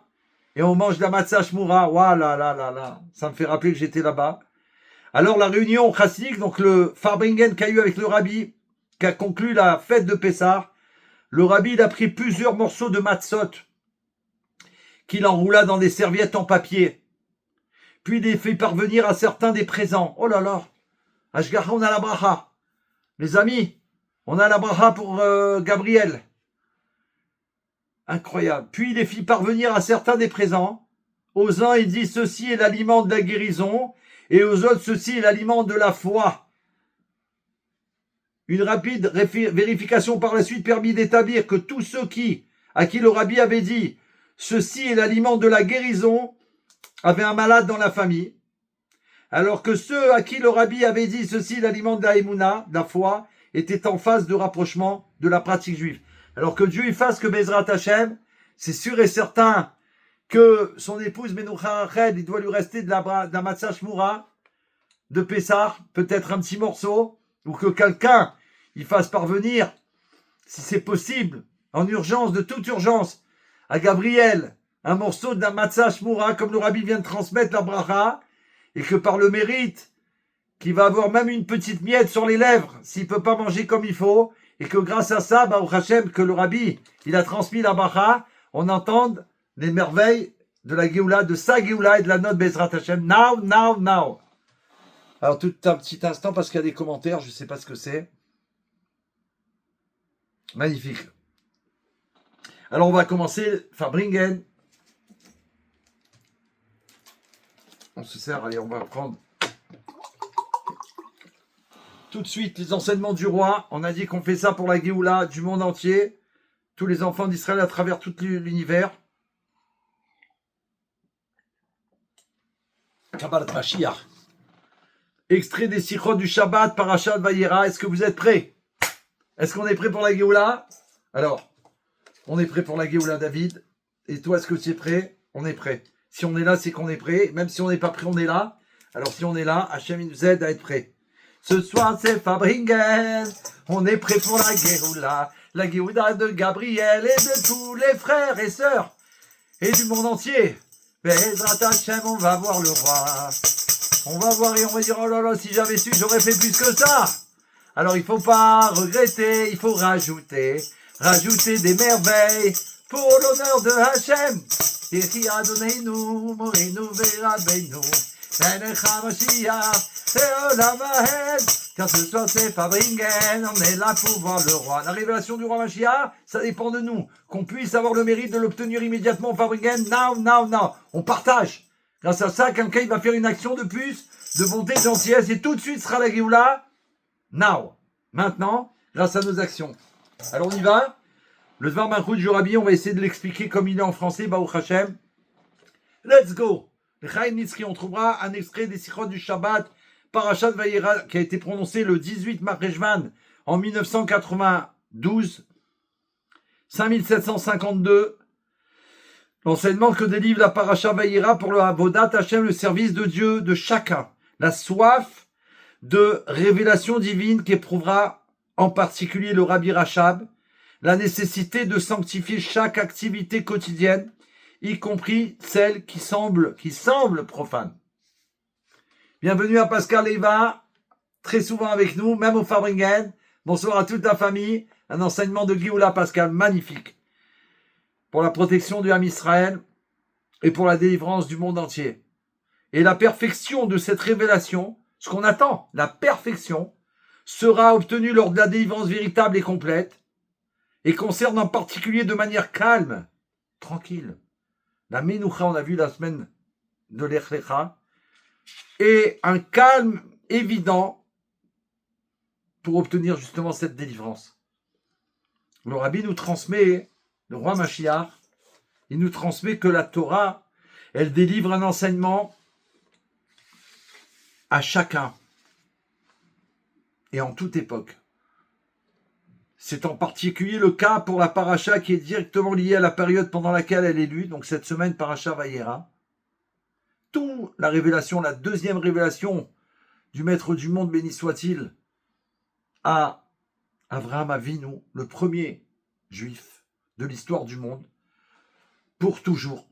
Speaker 1: Et on mange de la matzah shmura. Voilà, là. Ça me fait rappeler que j'étais là-bas. Alors, la réunion chassidique, donc le Farbringen qu'a eu avec le Rabbi, qui a conclu la fête de Pessah, le Rabbi il a pris plusieurs morceaux de matzot qu'il enroula dans des serviettes en papier. Puis il les fait parvenir à certains des présents. Oh là là, Ashgaha, on a la bracha. Les amis, on a la bracha pour Gabriel. Incroyable. Puis il les fit parvenir à certains des présents. Aux uns, il dit, ceci est l'aliment de la guérison, et aux autres, ceci est l'aliment de la foi. Une rapide vérification par la suite permit d'établir que tous ceux à qui le Rabbi avait dit « Ceci est l'aliment de la guérison » avaient un malade dans la famille, alors que ceux à qui le Rabbi avait dit « Ceci est l'aliment de la Emouna », de la foi, étaient en phase de rapprochement de la pratique juive. Alors que Dieu fasse que Bezrat Hashem, c'est sûr et certain que son épouse Menoucha Rachel, il doit lui rester de la matzah shmura, de Pessah, peut-être un petit morceau, ou que quelqu'un il fasse parvenir, si c'est possible, en urgence, de toute urgence, à Gabriel, un morceau de la matzah shmura, comme le Rabbi vient de transmettre la bracha, et que par le mérite, qu'il va avoir même une petite miette sur les lèvres, s'il ne peut pas manger comme il faut, et que grâce à ça, au Hashem, que le Rabbi, il a transmis la bracha, on entende les merveilles de la Géoula, de sa Géoula et de la note Bezrat Hashem. Now. Alors, tout un petit instant, parce qu'il y a des commentaires, je ne sais pas ce que c'est. Magnifique. Alors, on va commencer Farbringen. On se sert, allez, on va prendre tout de suite les enseignements du roi. On a dit qu'on fait ça pour la Géoula du monde entier. Tous les enfants d'Israël à travers tout l'univers. Kabbalat Mashiach. Extrait des Sichot du Shabbat, Parashat Vayera. Est-ce que vous êtes prêts? Est-ce qu'on est prêt pour la Géoula? Alors, on est prêt pour la Géoula, David. Et toi, est-ce que tu es prêt? On est prêt. Si on est là, c'est qu'on est prêt. Même si on n'est pas prêt, on est là. Alors, si on est là, Hachem il nous aide à être prêt. Ce soir, c'est Farbringen. On est prêt pour la Géoula. La Géoula de Gabriel et de tous les frères et sœurs. Et du monde entier. Bezrat Hachem, on va voir le roi. On va voir et on va dire, oh là là, si j'avais su, j'aurais fait plus que ça. Alors, il faut pas regretter, il faut rajouter des merveilles pour l'honneur de Hachem. Yehi Adoneinu, Morinu Verabeinu, Melech HaMashiach, Leolam Vaed. Car ce soir c'est Farbringen, on est là pour voir le roi. La révélation du roi Mashiach, ça dépend de nous. Qu'on puisse avoir le mérite de l'obtenir immédiatement, Farbringen, now. On partage. Grâce à ça, quelqu'un il va faire une action de plus, de bonté, de gentillesse, et tout de suite sera la Géoula. Now. Maintenant, grâce à nos actions. Alors on y va. Le Dvar Malchut du Rabbi, on va essayer de l'expliquer comme il est en français, Baruch Hashem. Let's go. Le Chaim Nitzki, on trouvera un extrait des Sichot du Shabbat, Parashat Vayera, qui a été prononcé le 18 Marcheshvan en 1992, 5752. L'enseignement que délivre la Parashat Vayera pour le Avodat Hashem, le service de Dieu de chacun. La soif de révélation divine qu'éprouvera en particulier le Rabbi Rachab, la nécessité de sanctifier chaque activité quotidienne, y compris celle qui semble profane. Bienvenue à Pascal Eva, très souvent avec nous, même au Farbringen. Bonsoir à toute la famille. Un enseignement de Géoula Pascal magnifique pour la protection du Ham Israël et pour la délivrance du monde entier. Et la perfection de cette révélation, ce qu'on attend, la perfection, sera obtenue lors de la délivrance véritable et complète et concerne en particulier de manière calme, tranquille. La Menoucha, on a vu la semaine de l'Ech Lecha, et un calme évident pour obtenir justement cette délivrance. Le Rabbi nous transmet, le roi Mashiach, il nous transmet que la Torah, elle délivre un enseignement à chacun et en toute époque. C'est en particulier le cas pour la paracha qui est directement liée à la période pendant laquelle elle est lue, donc cette semaine paracha Vayera. Tout la révélation, la deuxième révélation du Maître du monde, béni soit-il, à Avraham Avinu, le premier juif de l'histoire du monde, pour toujours.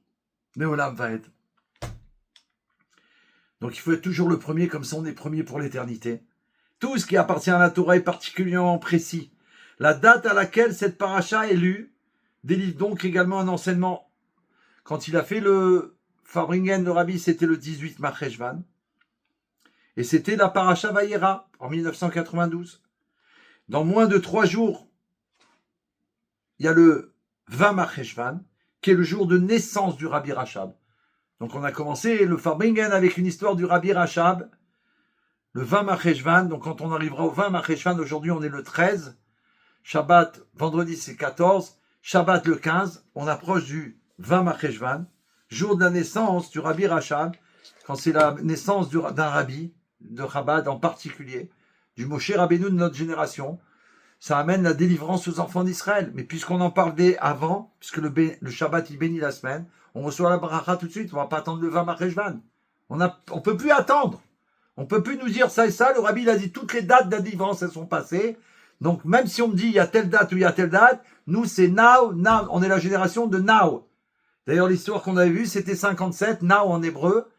Speaker 1: Leolam Vaed. Donc il faut être toujours le premier, comme ça on est premier pour l'éternité. Tout ce qui appartient à la Torah est particulièrement précis. La date à laquelle cette paracha est lue délivre donc également un enseignement. Quand il a fait le Farbringen, le Rabbi, c'était le 18 Marcheshvan. Et c'était la paracha Vayera en 1992. Dans moins de 3 jours, il y a le 20 Marcheshvan, qui est le jour de naissance du Rabbi Rachab. Donc on a commencé le Farbringen avec une histoire du Rabbi Rachab, le 20 Marcheshvan. Donc quand on arrivera au 20 Marcheshvan, aujourd'hui on est le 13, Shabbat, vendredi c'est 14, Shabbat le 15, on approche du 20 Marcheshvan, jour de la naissance du Rabbi Rachab, quand c'est la naissance d'un Rabbi, de Chabad en particulier, du Moshe Rabbeinu de notre génération. Ça amène la délivrance aux enfants d'Israël. Mais puisqu'on en parle dès avant, puisque le Shabbat il bénit la semaine, on reçoit la bracha tout de suite, on ne va pas attendre le 20 Marcheshvan. On ne peut plus attendre. On ne peut plus nous dire ça et ça. Le Rabbi il a dit toutes les dates de la délivrance, elles sont passées. Donc même si on me dit il y a telle date ou il y a telle date, nous c'est now. On est la génération de now. D'ailleurs l'histoire qu'on avait vue c'était 57, now en hébreu.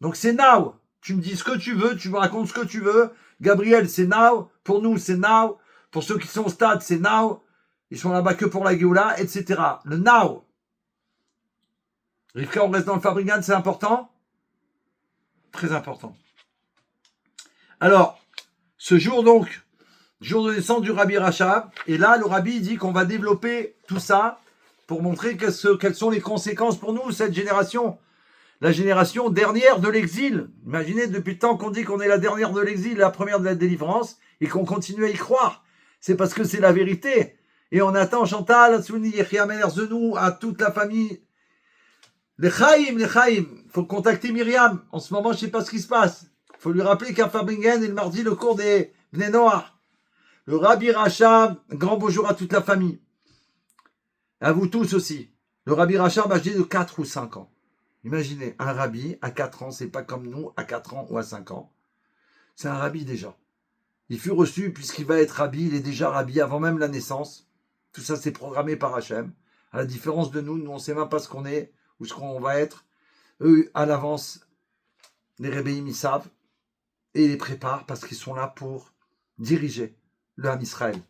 Speaker 1: Donc c'est now. Tu me dis ce que tu veux, tu me racontes ce que tu veux. Gabriel c'est now, pour nous c'est now, pour ceux qui sont au stade c'est now, ils sont là-bas que pour la Géoula, etc. Le now. Rivka, on reste dans le Farbringen, c'est important? Très important. Alors, ce jour donc, jour de naissance du Rabbi Rachab, et là le Rabbi dit qu'on va développer tout ça pour montrer quelles sont les conséquences pour nous, cette génération. La génération dernière de l'exil. Imaginez, depuis le temps qu'on dit qu'on est la dernière de l'exil, la première de la délivrance, et qu'on continue à y croire. C'est parce que c'est la vérité. Et on attend Chantal, Souni, Yechia Zenou, à toute la famille. Les Chaim. Il faut contacter Myriam. En ce moment, je ne sais pas ce qui se passe. Il faut lui rappeler qu'à Fabringen, et le mardi, le cours des Bnei Noach. Le Rabbi Rachab, grand bonjour à toute la famille. À vous tous aussi. Le Rabbi Rachab, âgé de 4 ou 5 ans. Imaginez, un rabbi à 4 ans, c'est pas comme nous à 4 ans ou à 5 ans. C'est un rabbi déjà. Il fut reçu, puisqu'il va être rabbi, il est déjà rabbi avant même la naissance. Tout ça, c'est programmé par Hachem. À la différence de nous, on ne sait même pas ce qu'on est ou ce qu'on va être. Eux, à l'avance, les rébéim, ils savent. Et ils les préparent parce qu'ils sont là pour diriger le Ham Israël.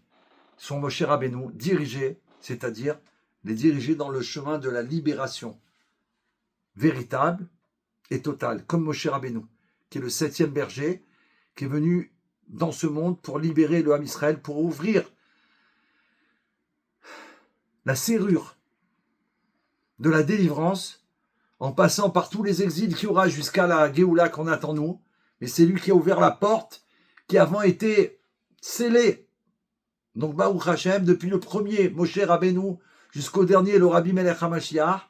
Speaker 1: Son Moshe Rabbeinu, diriger, c'est-à-dire les diriger dans le chemin de la libération véritable et totale, comme Moshe Rabbeinu, qui est le 7e berger, qui est venu dans ce monde pour libérer le Ham Israël, pour ouvrir la serrure de la délivrance, en passant par tous les exils qu'il y aura jusqu'à la Géoula qu'on attend nous. Mais c'est lui qui a ouvert la porte, qui avant était scellée. Donc Baruch Hashem, depuis le premier Moshe Rabbeinu jusqu'au dernier, le Rabbi Melech HaMashiach,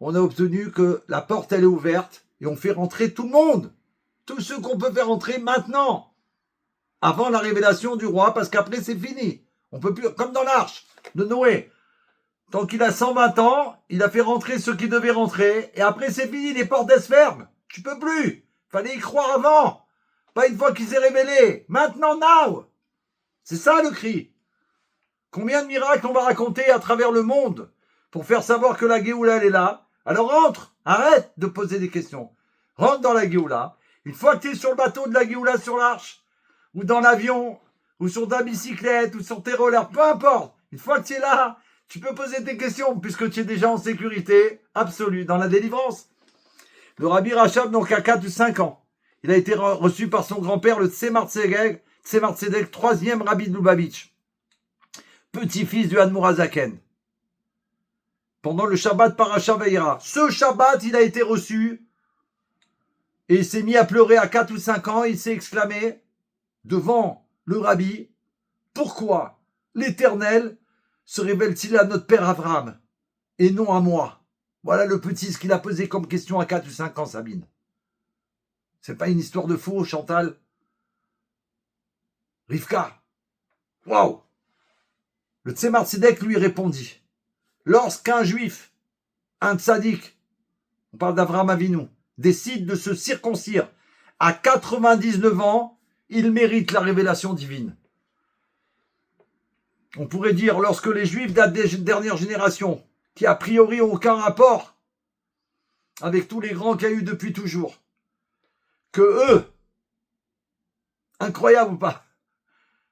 Speaker 1: on a obtenu que la porte, elle est ouverte, et on fait rentrer tout le monde. Tous ceux qu'on peut faire rentrer maintenant, avant la révélation du roi, parce qu'après, c'est fini. On peut plus, comme dans l'arche de Noé. Tant qu'il a 120 ans, il a fait rentrer ceux qui devaient rentrer, et après, c'est fini, les portes, elles se ferment. Tu peux plus. Fallait y croire avant. Pas une fois qu'il s'est révélé. Maintenant, now. C'est ça le cri. Combien de miracles on va raconter à travers le monde pour faire savoir que la Géoula, elle est là. Alors rentre, arrête de poser des questions. Rentre dans la Géoula. Une fois que tu es sur le bateau de la Géoula, sur l'arche, ou dans l'avion, ou sur ta bicyclette, ou sur tes rollers, peu importe. Une fois que tu es là, tu peux poser tes questions, puisque tu es déjà en sécurité absolue dans la délivrance. Le Rabbi Rachab, donc à 4 ou 5 ans, il a été reçu par son grand-père, le Tzemar Tzedek, 3e Rabbi de Lubavitch, petit-fils du Admour Hazaken. Pendant le Shabbat Parashat Vayera. Ce Shabbat, il a été reçu et il s'est mis à pleurer à 4 ou 5 ans. Il s'est exclamé devant le Rabbi, pourquoi l'Éternel se révèle-t-il à notre père Abraham et non à moi? Voilà le petit, ce qu'il a posé comme question à 4 ou 5 ans, Sabine. C'est pas une histoire de faux, Chantal. Rivka. Waouh. Le Tzemar Tzedek lui répondit. Lorsqu'un juif, un tzaddik, on parle d'Avraham Avinu, décide de se circoncire à 99 ans, il mérite la révélation divine. On pourrait dire, lorsque les juifs de la dernière génération, qui a priori n'ont aucun rapport avec tous les grands qu'il y a eu depuis toujours, que eux, incroyable ou pas,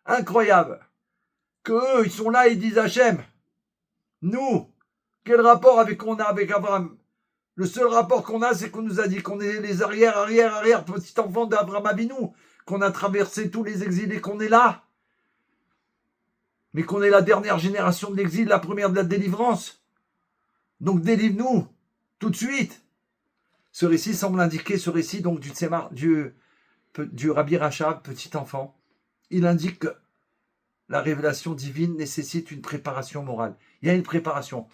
Speaker 1: incroyable, que eux, ils sont là et ils disent Hachem, nous, quel rapport qu'on a avec Abraham? Le seul rapport qu'on a, c'est qu'on nous a dit qu'on est les arrière petits-enfants d'Abraham Avinu, qu'on a traversé tous les exils et qu'on est là. Mais qu'on est la dernière génération de l'exil, la première de la délivrance. Donc délivre-nous, tout de suite. Ce récit semble indiquer, ce récit donc du Rabbi Rachab, petit enfant, il indique que la révélation divine nécessite une préparation morale. Il y a une préparation.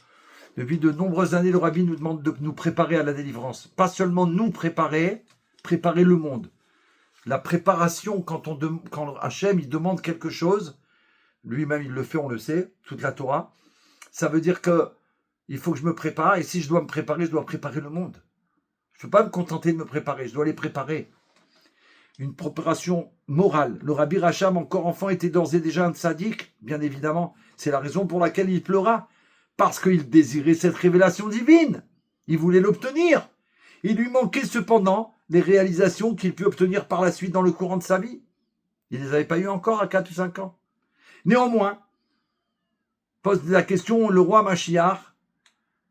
Speaker 1: Depuis de nombreuses années, le Rabbi nous demande de nous préparer à la délivrance. Pas seulement nous préparer, préparer le monde. La préparation, quand Hachem il demande quelque chose, lui-même il le fait, on le sait, toute la Torah, ça veut dire que il faut que je me prépare, et si je dois me préparer, je dois préparer le monde. Je ne peux pas me contenter de me préparer, je dois les préparer. Une préparation morale. Le Rabbi Rachab, encore enfant, était d'ores et déjà un tzaddik, bien évidemment. C'est la raison pour laquelle il pleura. Parce qu'il désirait cette révélation divine. Il voulait l'obtenir. Il lui manquait cependant les réalisations qu'il put obtenir par la suite dans le courant de sa vie. Il ne les avait pas eues encore à 4 ou 5 ans. Néanmoins, pose la question le roi Mashiach,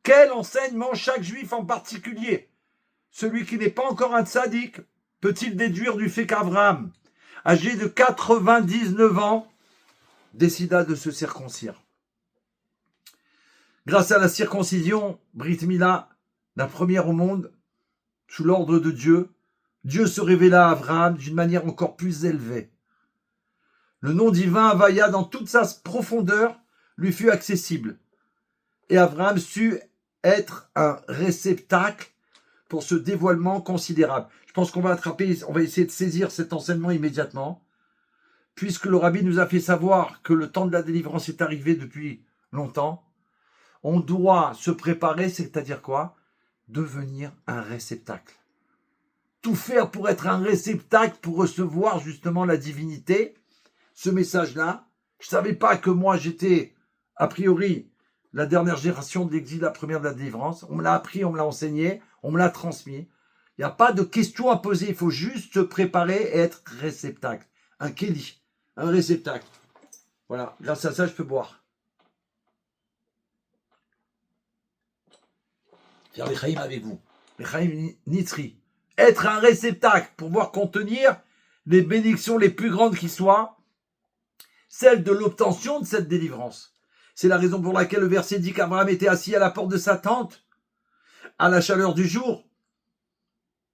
Speaker 1: quel enseignement chaque juif en particulier, celui qui n'est pas encore un tzaddik, peut-il déduire du fait qu'Abraham, âgé de 99 ans, décida de se circoncire? Grâce à la circoncision, Brit Mila, la première au monde, sous l'ordre de Dieu, Dieu se révéla à Abraham d'une manière encore plus élevée. Le nom divin Havaya, dans toute sa profondeur, lui fut accessible. Et Abraham sut être un réceptacle pour ce dévoilement considérable. Je pense qu'on va essayer de saisir cet enseignement immédiatement, puisque le rabbi nous a fait savoir que le temps de la délivrance est arrivé depuis longtemps. On doit se préparer, c'est-à-dire quoi? Devenir un réceptacle. Tout faire pour être un réceptacle, pour recevoir justement la divinité, ce message-là. Je ne savais pas que moi j'étais, a priori, la dernière génération de l'exil, la première de la délivrance. On me l'a appris, on me l'a enseigné, on me l'a transmis. Il n'y a pas de questions à poser, il faut juste se préparer et être réceptacle. Un kéli, un réceptacle. Voilà, grâce à ça, je peux boire. Faire les chaïm avec vous. Les chaïm nitri. Être un réceptacle pour pouvoir contenir les bénédictions les plus grandes qui soient, celles de l'obtention de cette délivrance. C'est la raison pour laquelle le verset dit qu'Abraham était assis à la porte de sa tente, à la chaleur du jour,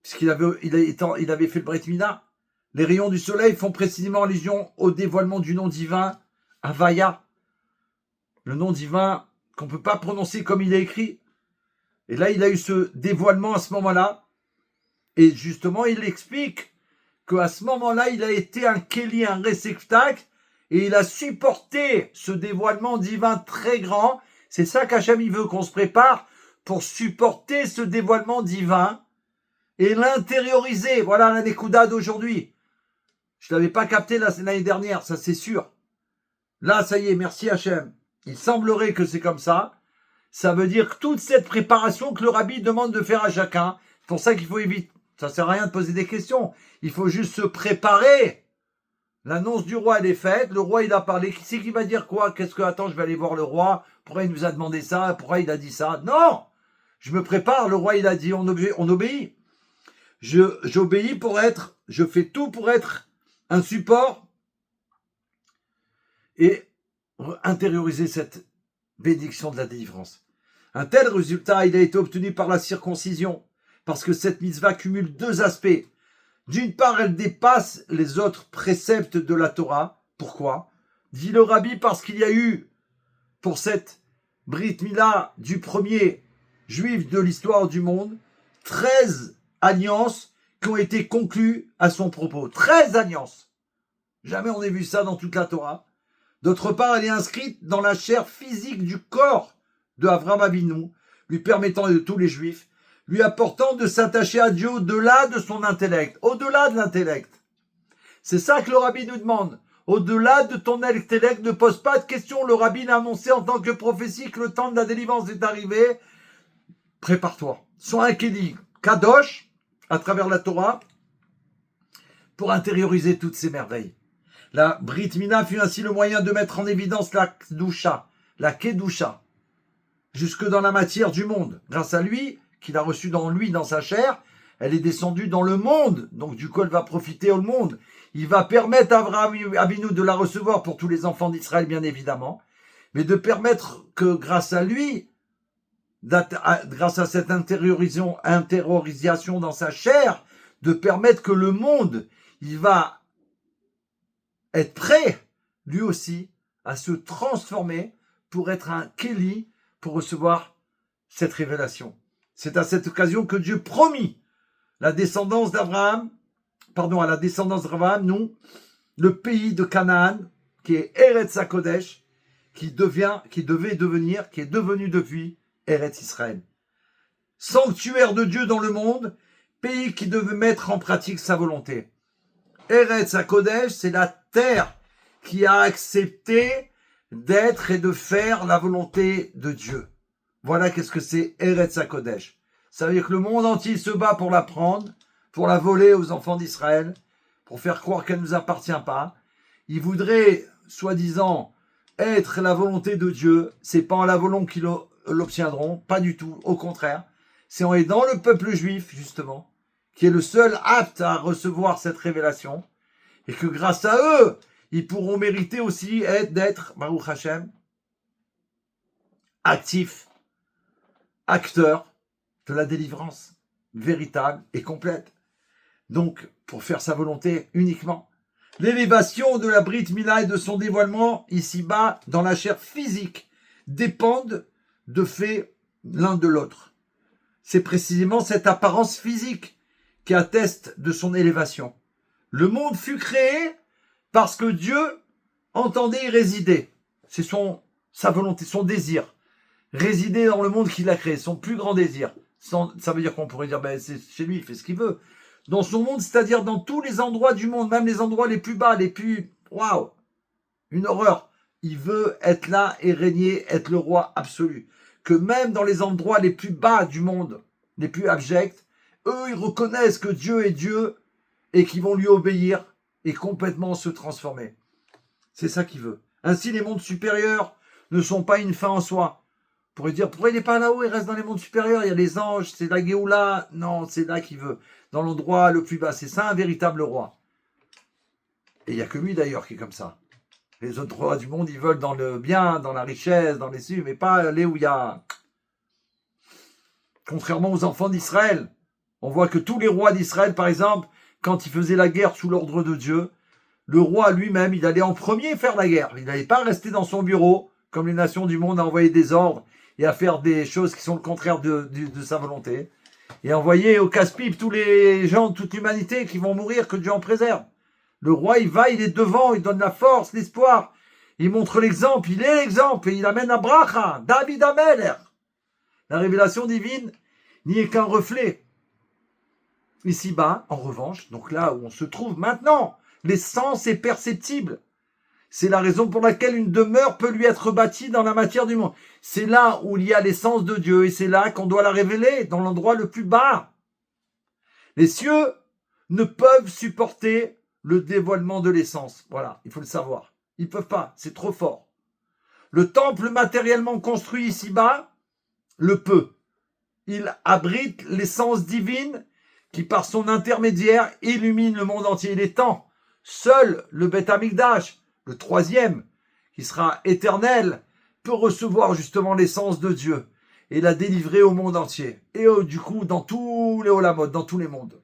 Speaker 1: puisqu'il avait fait le Brit Mila. Les rayons du soleil font précisément allusion au dévoilement du nom divin, Havaya. Le nom divin qu'on ne peut pas prononcer comme il est écrit. Et là, il a eu ce dévoilement à ce moment-là. Et justement, il explique qu'à ce moment-là, il a été un kéli, un réceptacle, et il a supporté ce dévoilement divin très grand. C'est ça qu'Hachem il veut qu'on se prépare pour supporter ce dévoilement divin et l'intérioriser. Voilà la Nekuda d'aujourd'hui. Je ne l'avais pas capté l'année dernière, ça c'est sûr. Là, ça y est, merci Hachem. Il semblerait que c'est comme ça. Ça veut dire que toute cette préparation que le rabbi demande de faire à chacun, c'est pour ça qu'il faut éviter. Ça sert à rien de poser des questions. Il faut juste se préparer. L'annonce du roi, elle est faite. Le roi, il a parlé. Qui c'est qui va dire quoi? Attends, je vais aller voir le roi. Pourquoi il nous a demandé ça? Pourquoi il a dit ça? Non! Je me prépare. Le roi, il a dit, on obéit. J'obéis je fais tout pour être un support et intérioriser cette bénédiction de la délivrance. Un tel résultat, il a été obtenu par la circoncision, parce que cette mitzvah cumule deux aspects. D'une part, elle dépasse les autres préceptes de la Torah. Pourquoi? Dit le rabbi, parce qu'il y a eu, pour cette Brit Mila du premier juif de l'histoire du monde, 13 alliances qui ont été conclues à son propos. 13 alliances. Jamais on n'a vu ça dans toute la Torah. D'autre part, elle est inscrite dans la chair physique du corps de Avraham Avinu, lui permettant de tous les juifs, lui apportant de s'attacher à Dieu au-delà de son intellect, au-delà de l'intellect. C'est ça que le rabbi nous demande. Au-delà de ton intellect, ne pose pas de questions. Le rabbi l'a annoncé en tant que prophétie que le temps de la délivrance est arrivé. Prépare-toi. Sois un kéli, kadosh, à travers la Torah, pour intérioriser toutes ces merveilles. La Brit Mila fut ainsi le moyen de mettre en évidence la Kedusha, jusque dans la matière du monde. Grâce à lui, qu'il a reçu dans sa chair, elle est descendue dans le monde. Donc du coup, elle va profiter au monde. Il va permettre à Avraham Avinu de la recevoir pour tous les enfants d'Israël, bien évidemment, mais de permettre que grâce à lui, grâce à cette intériorisation dans sa chair, de permettre que le monde, il va être prêt, lui aussi, à se transformer pour être un kéli, pour recevoir cette révélation. C'est à cette occasion que Dieu promit à la descendance d'Abraham, non, le pays de Canaan, qui est Eretz HaKodesh, qui est devenu depuis Eretz Israël. Sanctuaire de Dieu dans le monde, pays qui devait mettre en pratique sa volonté. Eretz HaKodesh, c'est la terre qui a accepté d'être et de faire la volonté de Dieu. Voilà qu'est-ce que c'est Eretz HaKodesh. Ça veut dire que le monde entier se bat pour la prendre, pour la voler aux enfants d'Israël, pour faire croire qu'elle ne nous appartient pas. Ils voudraient, soi-disant, être la volonté de Dieu. C'est pas en la volonté qu'ils l'obtiendront, pas du tout, au contraire. C'est en aidant le peuple juif, justement, qui est le seul apte à recevoir cette révélation, et que grâce à eux, ils pourront mériter aussi d'être, Baruch Hashem, actif, acteur de la délivrance véritable et complète. Donc, pour faire sa volonté uniquement. L'élévation de la Brit Mila et de son dévoilement ici-bas dans la chair physique dépendent de fait l'un de l'autre. C'est précisément cette apparence physique qui atteste de son élévation. Le monde fut créé parce que Dieu entendait y résider. C'est sa volonté, son désir. Résider dans le monde qu'il a créé, son plus grand désir. Ça veut dire qu'on pourrait dire, c'est chez lui, il fait ce qu'il veut. Dans son monde, c'est-à-dire dans tous les endroits du monde, même les endroits les plus bas, les plus... Waouh! Une horreur. Il veut être là et régner, être le roi absolu. Que même dans les endroits les plus bas du monde, les plus abjects, eux, ils reconnaissent que Dieu est Dieu et qu'ils vont lui obéir et complètement se transformer. C'est ça qu'il veut. Ainsi, les mondes supérieurs ne sont pas une fin en soi. On pourrait dire, pourquoi il n'est pas là-haut, il reste dans les mondes supérieurs, il y a les anges, c'est la Géoula. Non, c'est là qu'il veut. Dans l'endroit le plus bas. C'est ça un véritable roi. Et il n'y a que lui d'ailleurs qui est comme ça. Les autres rois du monde, ils veulent dans le bien, dans la richesse, dans les cieux, mais pas aller où il y a... Contrairement aux enfants d'Israël, on voit que tous les rois d'Israël, par exemple, quand ils faisaient la guerre sous l'ordre de Dieu, le roi lui-même, il allait en premier faire la guerre. Il n'allait pas rester dans son bureau, comme les nations du monde, à envoyer des ordres et à faire des choses qui sont le contraire de sa volonté. Et envoyer au casse-pipe tous les gens, toute l'humanité qui vont mourir, que Dieu en préserve. Le roi, il va, il est devant, il donne la force, l'espoir. Il montre l'exemple, il est l'exemple, et il amène à Bracha, David Ameler. La révélation divine n'y est qu'un reflet. Ici-bas, en revanche, donc là où on se trouve maintenant, l'essence est perceptible. C'est la raison pour laquelle une demeure peut lui être bâtie dans la matière du monde. C'est là où il y a l'essence de Dieu, et c'est là qu'on doit la révéler, dans l'endroit le plus bas. Les cieux ne peuvent supporter le dévoilement de l'essence. Voilà, il faut le savoir. Ils ne peuvent pas, c'est trop fort. Le temple matériellement construit ici-bas le peut. Il abrite l'essence divine qui, par son intermédiaire, illumine le monde entier. Il est temps. Seul le Beth Amikdash, le troisième, qui sera éternel, peut recevoir justement l'essence de Dieu et la délivrer au monde entier. Et du coup, dans tous les olamot, dans tous les mondes.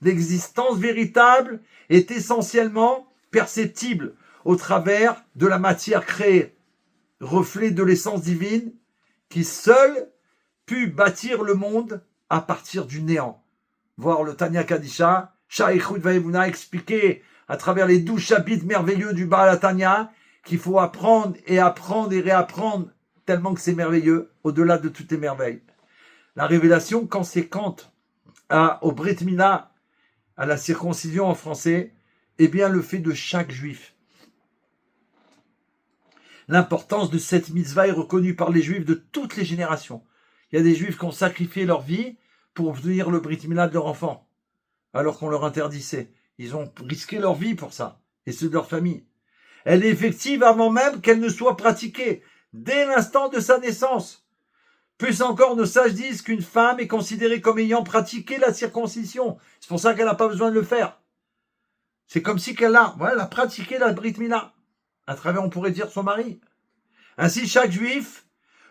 Speaker 1: L'existence véritable est essentiellement perceptible au travers de la matière créée, reflet de l'essence divine qui seule put bâtir le monde à partir du néant. Voir le Tanya Kadisha, Sha'echut Va'emuna expliquer à travers les 12 chapitres merveilleux du Baal Tanya qu'il faut apprendre et réapprendre tellement que c'est merveilleux, au-delà de toutes les merveilles. La révélation conséquente au Brit Mila, à la circoncision en français, est bien le fait de chaque juif. L'importance de cette mitzvah est reconnue par les juifs de toutes les générations. Il y a des juifs qui ont sacrifié leur vie pour obtenir le Brit Mila de leur enfant, alors qu'on leur interdisait. Ils ont risqué leur vie pour ça, et ceux de leur famille. Elle est effective avant même qu'elle ne soit pratiquée, dès l'instant de sa naissance. Plus encore, nos sages disent qu'une femme est considérée comme ayant pratiqué la circoncision. C'est pour ça qu'elle n'a pas besoin de le faire. C'est comme si elle a pratiqué la Brit Mila, à travers, on pourrait dire, son mari. Ainsi, chaque juif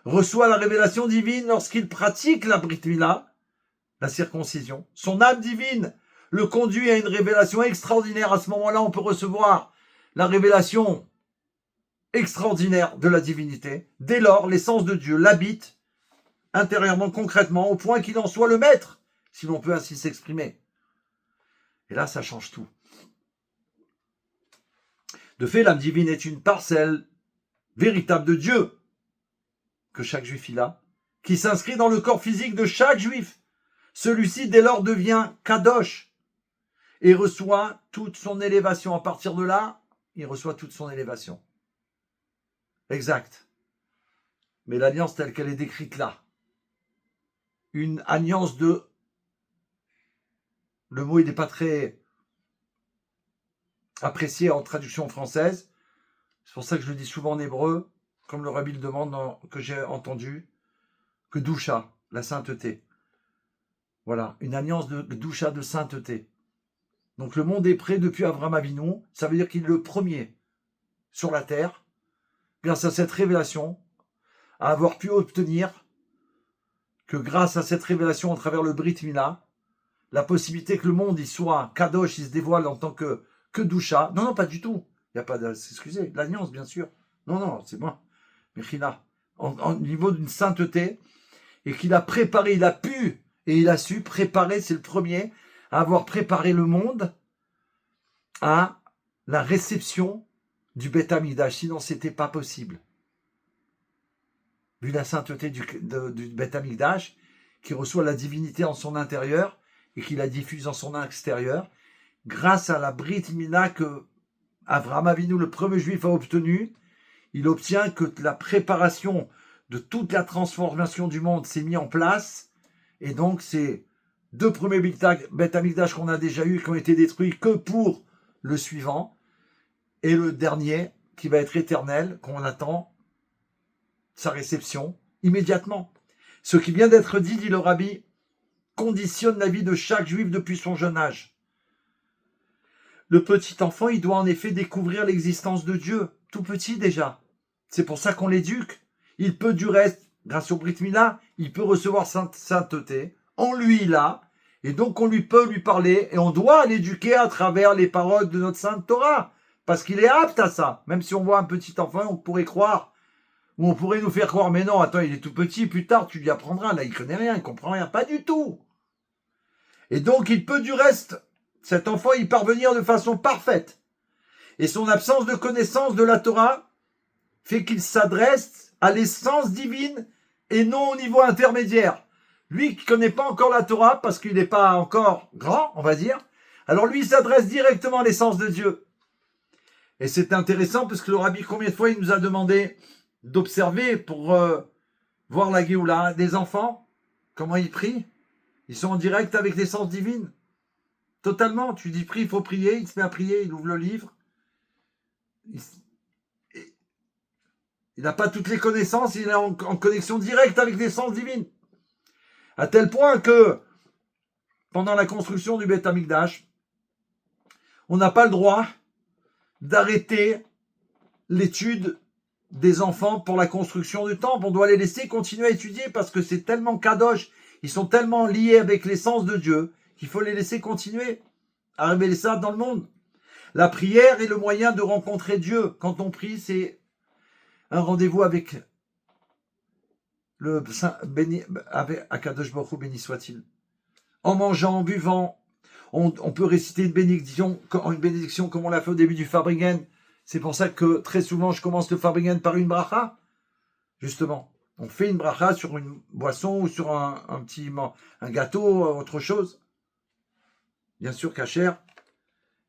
Speaker 1: reçoit la révélation divine lorsqu'il pratique la Brit Mila, la circoncision. Son âme divine le conduit à une révélation extraordinaire. À ce moment-là, on peut recevoir la révélation extraordinaire de la divinité. Dès lors, l'essence de Dieu l'habite intérieurement, concrètement, au point qu'il en soit le maître, si l'on peut ainsi s'exprimer. Et là, ça change tout. De fait, l'âme divine est une parcelle véritable de Dieu, que chaque juif il a, qui s'inscrit dans le corps physique de chaque juif. Celui-ci, dès lors, devient kadosh et reçoit toute son élévation. À partir de là, il reçoit toute son élévation. Exact. Mais l'alliance telle qu'elle est décrite là, une alliance de... Le mot, il n'est pas très apprécié en traduction française. C'est pour ça que je le dis souvent en hébreu, comme le rabbi le demande, que j'ai entendu, que doucha, la sainteté. Voilà, une alliance de doucha, de sainteté. Donc le monde est prêt depuis Avraham Avinu, ça veut dire qu'il est le premier sur la terre, grâce à cette révélation, à avoir pu obtenir que grâce à cette révélation à travers le Brit Mila, la possibilité que le monde il soit Kadosh, il se dévoile en tant que Doucha. Non, non, pas du tout. Il n'y a pas de s'excuser. L'alliance, bien sûr. Non, non, c'est moi. Mechina. Au niveau d'une sainteté, et qu'il a préparé, il a pu et il a su préparer, c'est le premier, à avoir préparé le monde à la réception du Beth Amikdash. Sinon, c'était pas possible. Vu la sainteté du Beth Amikdash, qui reçoit la divinité en son intérieur et qui la diffuse en son extérieur, grâce à la Brit Mila que Avraham Avinu, le premier juif, a obtenu, il obtient que la préparation de toute la transformation du monde s'est mise en place. Et donc, ces deux premiers Beth Amikdash qu'on a déjà eus, qui ont été détruits que pour le suivant, et le dernier, qui va être éternel, qu'on attend sa réception immédiatement. Ce qui vient d'être dit, dit le Rabbi, conditionne la vie de chaque juif depuis son jeune âge. Le petit enfant, il doit en effet découvrir l'existence de Dieu, tout petit déjà. C'est pour ça qu'on l'éduque. Il peut du reste, grâce au Brit Mila, il peut recevoir sainteté. En lui, il a. Et donc, on lui peut lui parler. Et on doit l'éduquer à travers les paroles de notre Sainte Torah. Parce qu'il est apte à ça. Même si on voit un petit enfant, on pourrait croire. Ou on pourrait nous faire croire, mais non, attends, il est tout petit, plus tard, tu lui apprendras. Là, il connaît rien, il comprend rien. Pas du tout. Et donc, il peut du reste, cet enfant, y parvenir de façon parfaite. Et son absence de connaissance de la Torah fait qu'il s'adresse à l'essence divine et non au niveau intermédiaire. Lui qui ne connaît pas encore la Torah parce qu'il n'est pas encore grand, on va dire, alors lui il s'adresse directement à l'essence de Dieu. Et c'est intéressant parce que le Rabbi, combien de fois il nous a demandé d'observer pour voir la Géoula des enfants, comment ils prient. Ils sont en direct avec l'essence divine. Totalement. Tu dis prie, il faut prier, il se met à prier, il ouvre le livre. Il n'a pas toutes les connaissances, il est en connexion directe avec l'essence divine. À tel point que, pendant la construction du Beth Amikdash, on n'a pas le droit d'arrêter l'étude des enfants pour la construction du temple. On doit les laisser continuer à étudier parce que c'est tellement kadosh, ils sont tellement liés avec l'essence de Dieu qu'il faut les laisser continuer à révéler ça dans le monde. La prière est le moyen de rencontrer Dieu. Quand on prie, c'est un rendez-vous avec le Saint béni, avec Akadosh Baruch Hu, béni soit-il. En mangeant, en buvant, on peut réciter une bénédiction comme on l'a fait au début du Farbringen. C'est pour ça que très souvent je commence le Farbringen par une bracha. Justement, on fait une bracha sur une boisson ou sur un gâteau, autre chose. Bien sûr, kasher.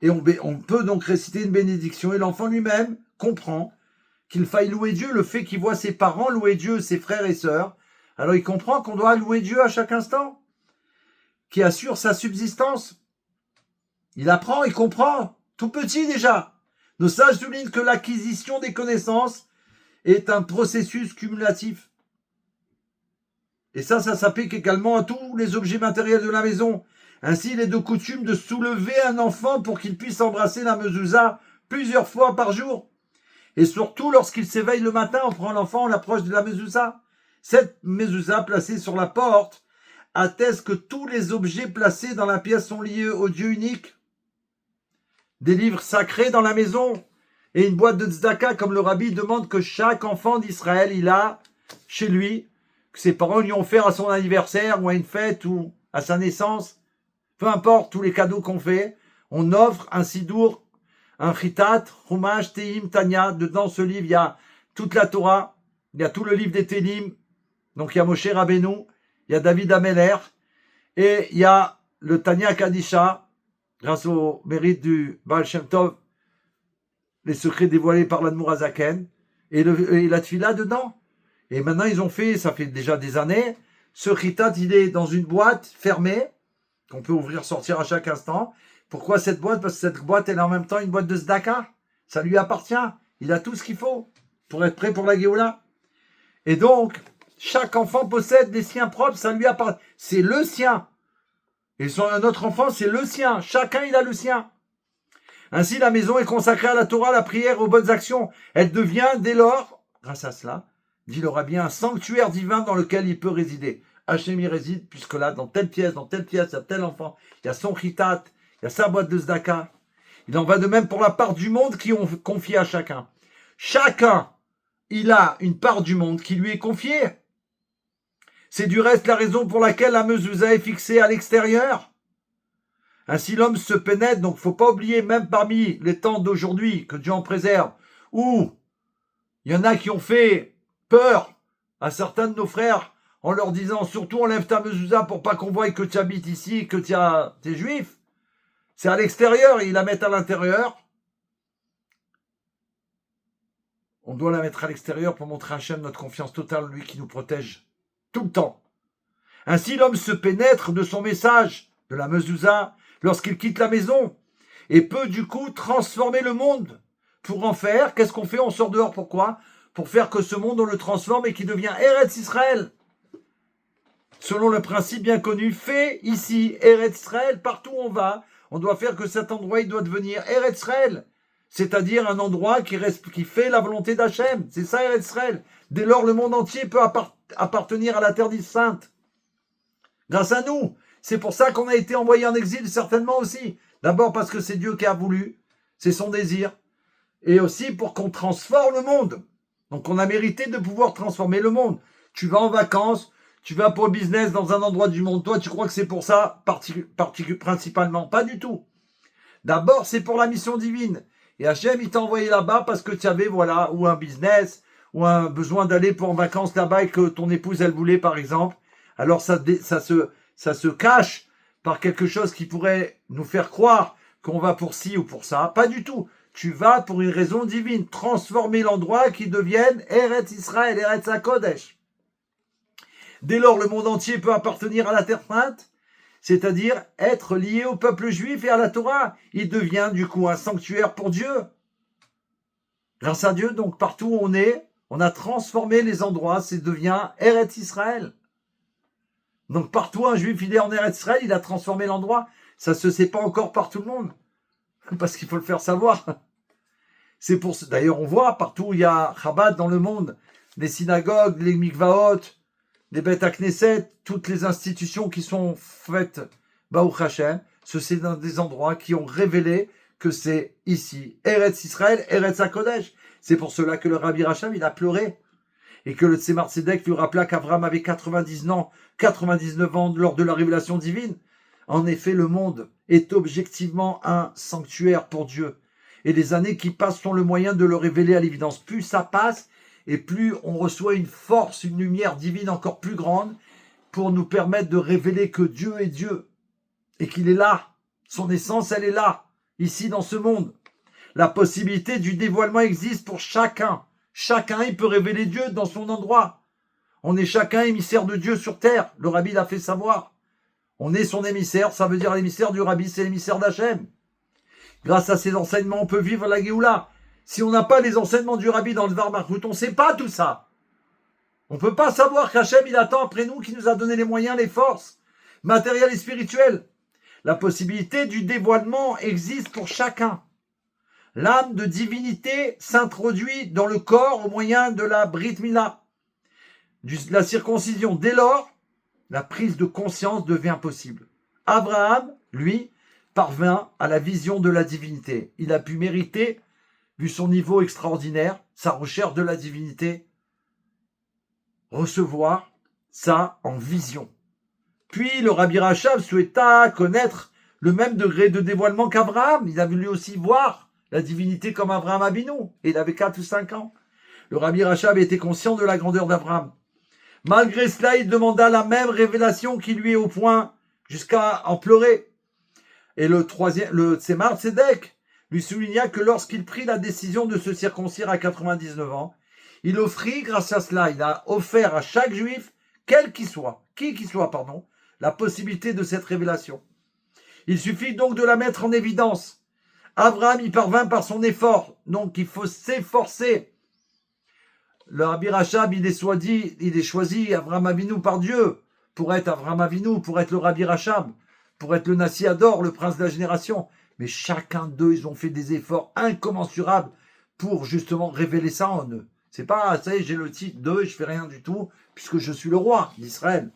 Speaker 1: Et on peut donc réciter une bénédiction. Et l'enfant lui-même comprend qu'il faille louer Dieu, le fait qu'il voit ses parents louer Dieu, ses frères et sœurs. Alors il comprend qu'on doit louer Dieu à chaque instant, qui assure sa subsistance. Il apprend, il comprend, tout petit déjà. Nos sages soulignent que l'acquisition des connaissances est un processus cumulatif. Et ça s'applique également à tous les objets matériels de la maison. Ainsi, il est de coutume de soulever un enfant pour qu'il puisse embrasser la mezouza plusieurs fois par jour. Et surtout, lorsqu'il s'éveille le matin, on prend l'enfant, on l'approche de la mezouza. Cette mezouza placée sur la porte atteste que tous les objets placés dans la pièce sont liés au Dieu unique. Des livres sacrés dans la maison et une boîte de tzedaka, comme le Rabbi demande que chaque enfant d'Israël, il a chez lui, que ses parents lui ont offert à son anniversaire ou à une fête ou à sa naissance. Peu importe tous les cadeaux qu'on fait, on offre un sidour, un chitat, chumash, teim, tanya. Dedans ce livre, il y a toute la Torah, il y a tout le livre des Télim. Donc il y a Moshe Rabbeinu, il y a David Ameler, et il y a le Tanya Kadisha, grâce au mérite du Baal Shem Tov, les secrets dévoilés par l'Admour Azaken, et la Tfila dedans. Et maintenant ils ont fait, ça fait déjà des années, ce chitat, il est dans une boîte fermée, qu'on peut ouvrir, sortir à chaque instant. Pourquoi cette boîte? Parce que cette boîte, elle est en même temps une boîte de tzedaka. Ça lui appartient. Il a tout ce qu'il faut pour être prêt pour la Géoula. Et donc, chaque enfant possède des siens propres, ça lui appartient. C'est le sien. Et un autre enfant, c'est le sien. Chacun, il a le sien. Ainsi, la maison est consacrée à la Torah, à la prière, aux bonnes actions. Elle devient, dès lors, grâce à cela, dit le rabbi, un sanctuaire divin dans lequel il peut résider. Hachem y réside, puisque là, dans telle pièce, il y a tel enfant, il y a son chitat, il y a sa boîte de zdaka. Il en va de même pour la part du monde qui ont confié à chacun. Chacun, il a une part du monde qui lui est confiée. C'est du reste la raison pour laquelle la mezouza est fixée à l'extérieur. Ainsi l'homme se pénètre, donc il ne faut pas oublier, même parmi les temps d'aujourd'hui, que Dieu en préserve, où il y en a qui ont fait peur à certains de nos frères en leur disant, surtout enlève ta mezouza pour pas qu'on voie que tu habites ici, que tu es juif. C'est à l'extérieur, ils la mettent à l'intérieur. On doit la mettre à l'extérieur pour montrer à Hachem notre confiance totale, lui qui nous protège tout le temps. Ainsi, l'homme se pénètre de son message, de la mezouza, lorsqu'il quitte la maison, et peut du coup transformer le monde. Pour en faire, qu'est-ce qu'on fait? On sort dehors, pourquoi? Pour faire que ce monde, on le transforme et qu'il devient Eretz Israël. Selon le principe bien connu, fait ici, Eretz Israël, partout où on va, on doit faire que cet endroit, il doit devenir Eretz Israël. C'est-à-dire un endroit qui fait la volonté d'Hachem. C'est ça Eretz Israël. Dès lors, le monde entier peut appartenir à la terre sainte. Grâce à nous. C'est pour ça qu'on a été envoyé en exil, certainement aussi. D'abord parce que c'est Dieu qui a voulu. C'est son désir. Et aussi pour qu'on transforme le monde. Donc on a mérité de pouvoir transformer le monde. Tu vas en vacances, tu vas pour le business dans un endroit du monde. Toi, tu crois que c'est pour ça, principalement. Pas du tout. D'abord, c'est pour la mission divine. Et Hachem, il t'a envoyé là-bas parce que tu avais, voilà, ou un business, ou un besoin d'aller pour en vacances là-bas et que ton épouse, elle voulait, par exemple. Alors, ça se cache par quelque chose qui pourrait nous faire croire qu'on va pour ci ou pour ça. Pas du tout. Tu vas pour une raison divine. Transformer l'endroit qui devienne Eretz Israël, Eretz HaKodesh. Dès lors, le monde entier peut appartenir à la terre sainte, c'est-à-dire être lié au peuple juif et à la Torah. Il devient du coup un sanctuaire pour Dieu. Grâce à Dieu, donc partout où on est, on a transformé les endroits, ça devient Eretz Israël. Donc partout un juif, il est en Eretz Israël, il a transformé l'endroit. Ça ne se sait pas encore par tout le monde, parce qu'il faut le faire savoir. C'est pour ça. D'ailleurs, on voit partout où il y a Chabad dans le monde, les synagogues, les mikvaot, les Beth Knesset, toutes les institutions qui sont faites, Baruch Hashem, c'est dans des endroits qui ont révélé que c'est ici, Eretz Israël, Eretz HaKodesh. C'est pour cela que le Rabbi Racham, il a pleuré. Et que le Tzemar Tzedek lui rappela qu'Abraham avait 99 ans lors de la révélation divine. En effet, le monde est objectivement un sanctuaire pour Dieu. Et les années qui passent sont le moyen de le révéler à l'évidence. Plus ça passe, et plus on reçoit une force, une lumière divine encore plus grande pour nous permettre de révéler que Dieu est Dieu et qu'il est là. Son essence, elle est là, ici dans ce monde. La possibilité du dévoilement existe pour chacun. Chacun, il peut révéler Dieu dans son endroit. On est chacun émissaire de Dieu sur terre. Le Rabbi l'a fait savoir. On est son émissaire, ça veut dire l'émissaire du Rabbi, c'est l'émissaire d'Hachem. Grâce à ces enseignements, on peut vivre la Géoula. Si on n'a pas les enseignements du Rabbi dans le Dvar Malchut, on ne sait pas tout ça. On ne peut pas savoir qu'Hachem, il attend après nous, qui nous a donné les moyens, les forces, matérielles et spirituelles. La possibilité du dévoilement existe pour chacun. L'âme de divinité s'introduit dans le corps au moyen de la Brit Mila, de la circoncision. Dès lors, la prise de conscience devient possible. Abraham, lui, parvint à la vision de la divinité. Il a pu mériter, vu son niveau extraordinaire, sa recherche de la divinité, recevoir ça en vision. Puis le Rabbi Rachab souhaita connaître le même degré de dévoilement qu'Abraham. Il a voulu aussi voir la divinité comme Abraham Abinu, et il avait 4 ou 5 ans. Le Rabbi Rachab était conscient de la grandeur d'Abraham. Malgré cela, il demanda la même révélation qui lui est au point jusqu'à en pleurer. Et le Tzemar Tzedek lui souligna que lorsqu'il prit la décision de se circoncire à 99 ans, il offrit, grâce à cela, il a offert à chaque juif, qui qu'il soit, la possibilité de cette révélation. Il suffit donc de la mettre en évidence. Abraham y parvint par son effort, donc il faut s'efforcer. Le Rabbi Rachab, il est choisi Abraham Avinu par Dieu, pour être Abraham Avinu, pour être le Rabbi Rachab, pour être le Nassi Ador, le prince de la génération. Mais chacun d'eux, ils ont fait des efforts incommensurables pour justement révéler ça en eux. C'est pas, ça y est, j'ai le titre de, je fais rien du tout, puisque je suis le roi d'Israël.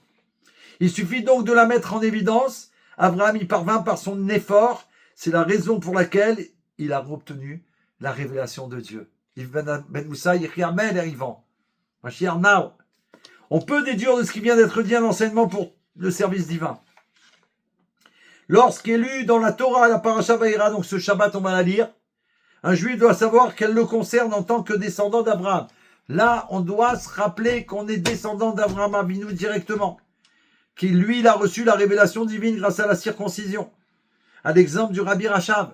Speaker 1: Il suffit donc de la mettre en évidence. Abraham y parvint par son effort. C'est la raison pour laquelle il a obtenu la révélation de Dieu. Ben Moussa, Yirmel et Ivan. On peut déduire de ce qui vient d'être dit un enseignement pour le service divin. Lorsqu'est lu dans la Torah, la Parasha Vayera, donc ce Shabbat, on va la lire, un juif doit savoir qu'elle le concerne en tant que descendant d'Abraham. Là, on doit se rappeler qu'on est descendant d'Abraham Avinu directement. Qui, lui, il a reçu la révélation divine grâce à la circoncision. À l'exemple du Rabbi Rachav,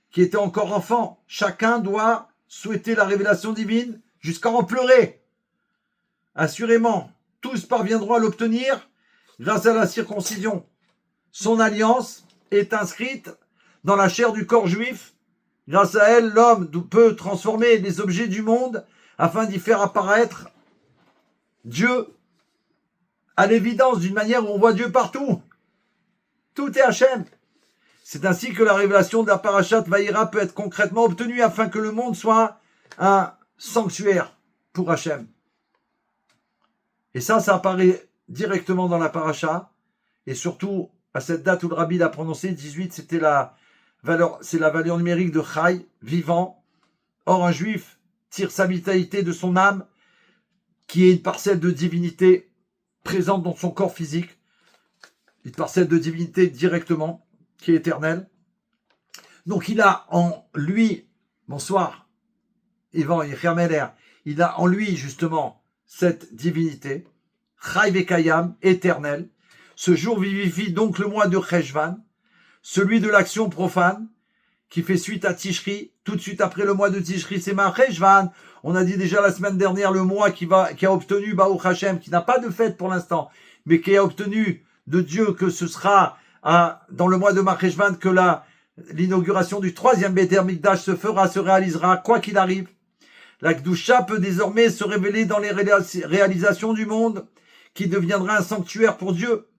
Speaker 1: qui était encore enfant. Chacun doit souhaiter la révélation divine jusqu'à en pleurer. Assurément, tous parviendront à l'obtenir grâce à la circoncision. Son alliance est inscrite dans la chair du corps juif. Grâce à elle, l'homme peut transformer les objets du monde afin d'y faire apparaître Dieu à l'évidence, d'une manière où on voit Dieu partout. Tout est Hachem. C'est ainsi que la révélation de la Parashat Vayera peut être concrètement obtenue afin que le monde soit un sanctuaire pour Hachem. Et ça apparaît directement dans la Parasha. Et surtout, à cette date où le Rabbi l'a prononcé, 18, c'est la valeur numérique de Chai, vivant. Or, un juif tire sa vitalité de son âme, qui est une parcelle de divinité présente dans son corps physique, une parcelle de divinité directement, qui est éternelle. Donc il a en lui, bonsoir, Yvan Yechiameler, il a en lui justement cette divinité, Chai Vekayam, éternelle. Ce jour vivifie donc le mois de Cheshvan, celui de l'action profane, qui fait suite à Tishri. Tout de suite après le mois de Tishri, c'est Ma Cheshvan. On a dit déjà la semaine dernière le mois qui a obtenu Baruch Hashem, qui n'a pas de fête pour l'instant, mais qui a obtenu de Dieu que ce sera dans le mois de Ma Cheshvan que l'inauguration du 3e Beit Mikdash se réalisera, quoi qu'il arrive. La Kedusha peut désormais se révéler dans les réalisations du monde, qui deviendra un sanctuaire pour Dieu.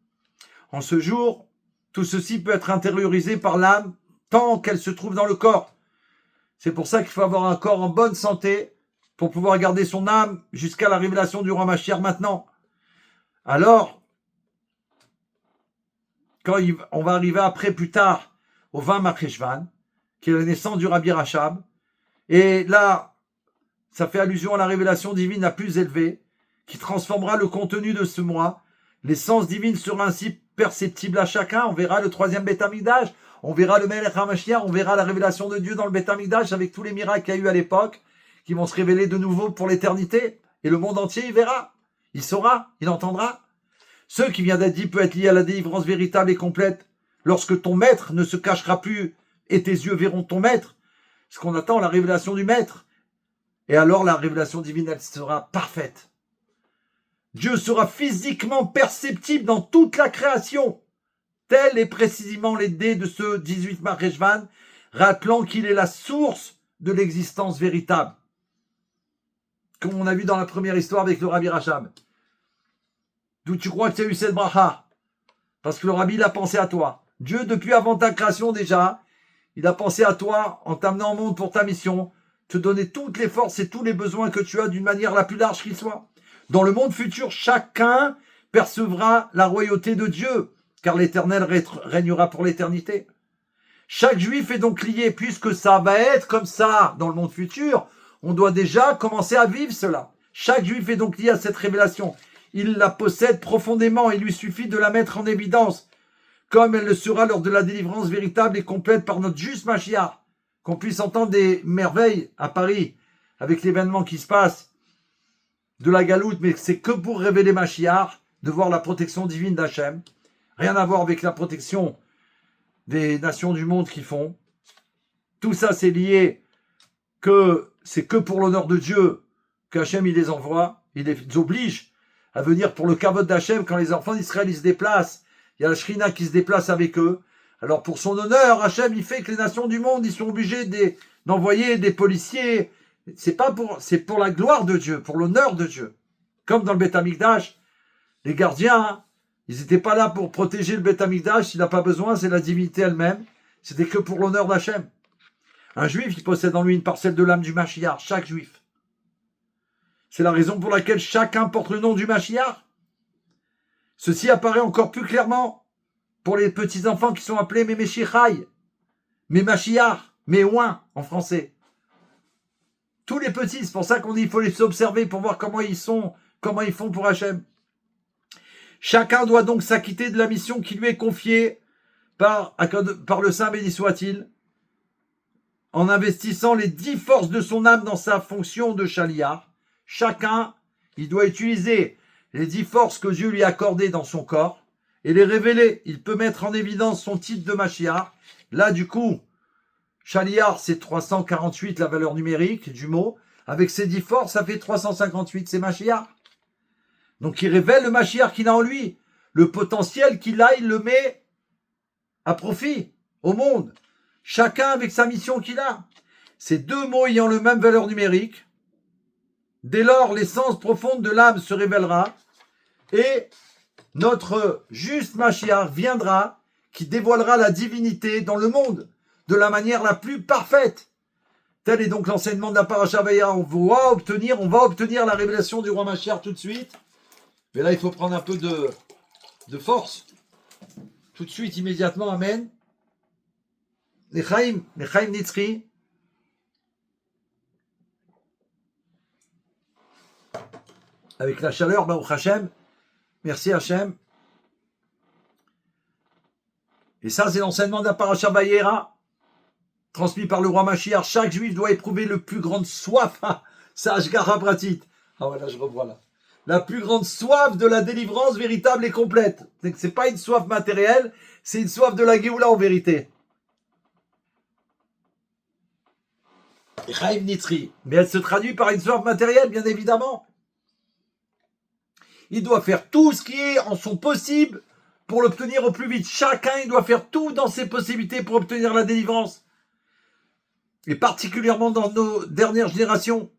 Speaker 1: En ce jour, tout ceci peut être intériorisé par l'âme tant qu'elle se trouve dans le corps. C'est pour ça qu'il faut avoir un corps en bonne santé pour pouvoir garder son âme jusqu'à la révélation du roi Mashiach maintenant. Alors, quand on va arriver après, plus tard, au 20 Marcheshvan, qui est la naissance du Rabbi Rachab, et là, ça fait allusion à la révélation divine la plus élevée, qui transformera le contenu de ce mois. L'essence divine sera ainsi perceptible à chacun. On verra le 3e Beit Hamikdash, on verra le Melech HaMashiach, on verra la révélation de Dieu dans le Beit Hamikdash avec tous les miracles qu'il y a eu à l'époque, qui vont se révéler de nouveau pour l'éternité. Et le monde entier, il verra, il saura, il entendra. Ce qui vient d'être dit peut être lié à la délivrance véritable et complète. Lorsque ton maître ne se cachera plus et tes yeux verront ton maître, ce qu'on attend, la révélation du maître. Et alors la révélation divine, elle sera parfaite. Dieu sera physiquement perceptible dans toute la création. Tel est précisément l'idée de ce 18 Marcheshvan, rappelant qu'il est la source de l'existence véritable. Comme on a vu dans la première histoire avec le Rabbi Rachab. D'où tu crois que tu as eu cette bracha? Parce que le Rabbi, il a pensé à toi. Dieu, depuis avant ta création déjà, il a pensé à toi en t'amenant au monde pour ta mission, te donner toutes les forces et tous les besoins que tu as d'une manière la plus large qu'il soit. Dans le monde futur, chacun percevra la royauté de Dieu, car l'Éternel régnera pour l'éternité. Chaque juif est donc lié, puisque ça va être comme ça dans le monde futur, on doit déjà commencer à vivre cela. Chaque juif est donc lié à cette révélation. Il la possède profondément, il lui suffit de la mettre en évidence, comme elle le sera lors de la délivrance véritable et complète par notre juste Mashiach, qu'on puisse entendre des merveilles à Paris, avec l'événement qui se passe, de la galoute, mais c'est que pour révéler Mashiach, de voir la protection divine d'Hachem. Rien à voir avec la protection des nations du monde qui font. Tout ça, c'est lié que c'est que pour l'honneur de Dieu qu'Hachem, il les envoie, il les oblige à venir pour le kavod d'Hachem. Quand les enfants d'Israël, ils se déplacent, il y a la Shrina qui se déplace avec eux. Alors, pour son honneur, Hachem, il fait que les nations du monde, ils sont obligés d'envoyer des policiers. C'est pour la gloire de Dieu, pour l'honneur de Dieu. Comme dans le Beit Hamikdash, les gardiens, ils n'étaient pas là pour protéger le Beit Hamikdash, il n'a pas besoin, c'est la divinité elle-même. C'était que pour l'honneur d'Hachem. Un juif, il possède en lui une parcelle de l'âme du Mashiach, chaque juif. C'est la raison pour laquelle chacun porte le nom du Mashiach. Ceci apparaît encore plus clairement pour les petits-enfants qui sont appelés Méméchichai, Mémashiach, Méouin en français. Tous les petits, c'est pour ça qu'on dit qu'il faut les observer pour voir comment ils sont, comment ils font pour Hachem. Chacun doit donc s'acquitter de la mission qui lui est confiée par le Saint béni soit-il, en investissant les 10 forces de son âme dans sa fonction de chaliar. Chacun, il doit utiliser les 10 forces que Dieu lui a accordées dans son corps et les révéler. Il peut mettre en évidence son titre de Mashiach. Là, du coup, chaliar, c'est 348, la valeur numérique du mot. Avec ses 10 forces, ça fait 358, c'est Mashiach. Donc, il révèle le Mashiach qu'il a en lui. Le potentiel qu'il a, il le met à profit au monde. Chacun avec sa mission qu'il a. Ces deux mots ayant le même valeur numérique, dès lors, l'essence profonde de l'âme se révélera et notre juste Mashiach viendra qui dévoilera la divinité dans le monde de la manière la plus parfaite. Tel est donc l'enseignement de la Paracha Vayera. On va obtenir la révélation du roi Mashiach tout de suite. Mais là, il faut prendre un peu de force. Tout de suite, immédiatement, amen. Lechaim Nitzri. Avec la chaleur, Baruch Hashem. Merci Hashem. Et ça, c'est l'enseignement de la Paracha Vayera, transmis par le roi Mashiach. Chaque juif doit éprouver le plus grande soif. Ça, Ashgara Pratit. Ah voilà, je revois là. La plus grande soif de la délivrance véritable et complète. C'est pas une soif matérielle, c'est une soif de la Géoula en vérité. Chaim Nitri. Mais elle se traduit par une soif matérielle, bien évidemment. Il doit faire tout ce qui est en son possible pour l'obtenir au plus vite. Chacun, il doit faire tout dans ses possibilités pour obtenir la délivrance. Et particulièrement dans nos dernières générations.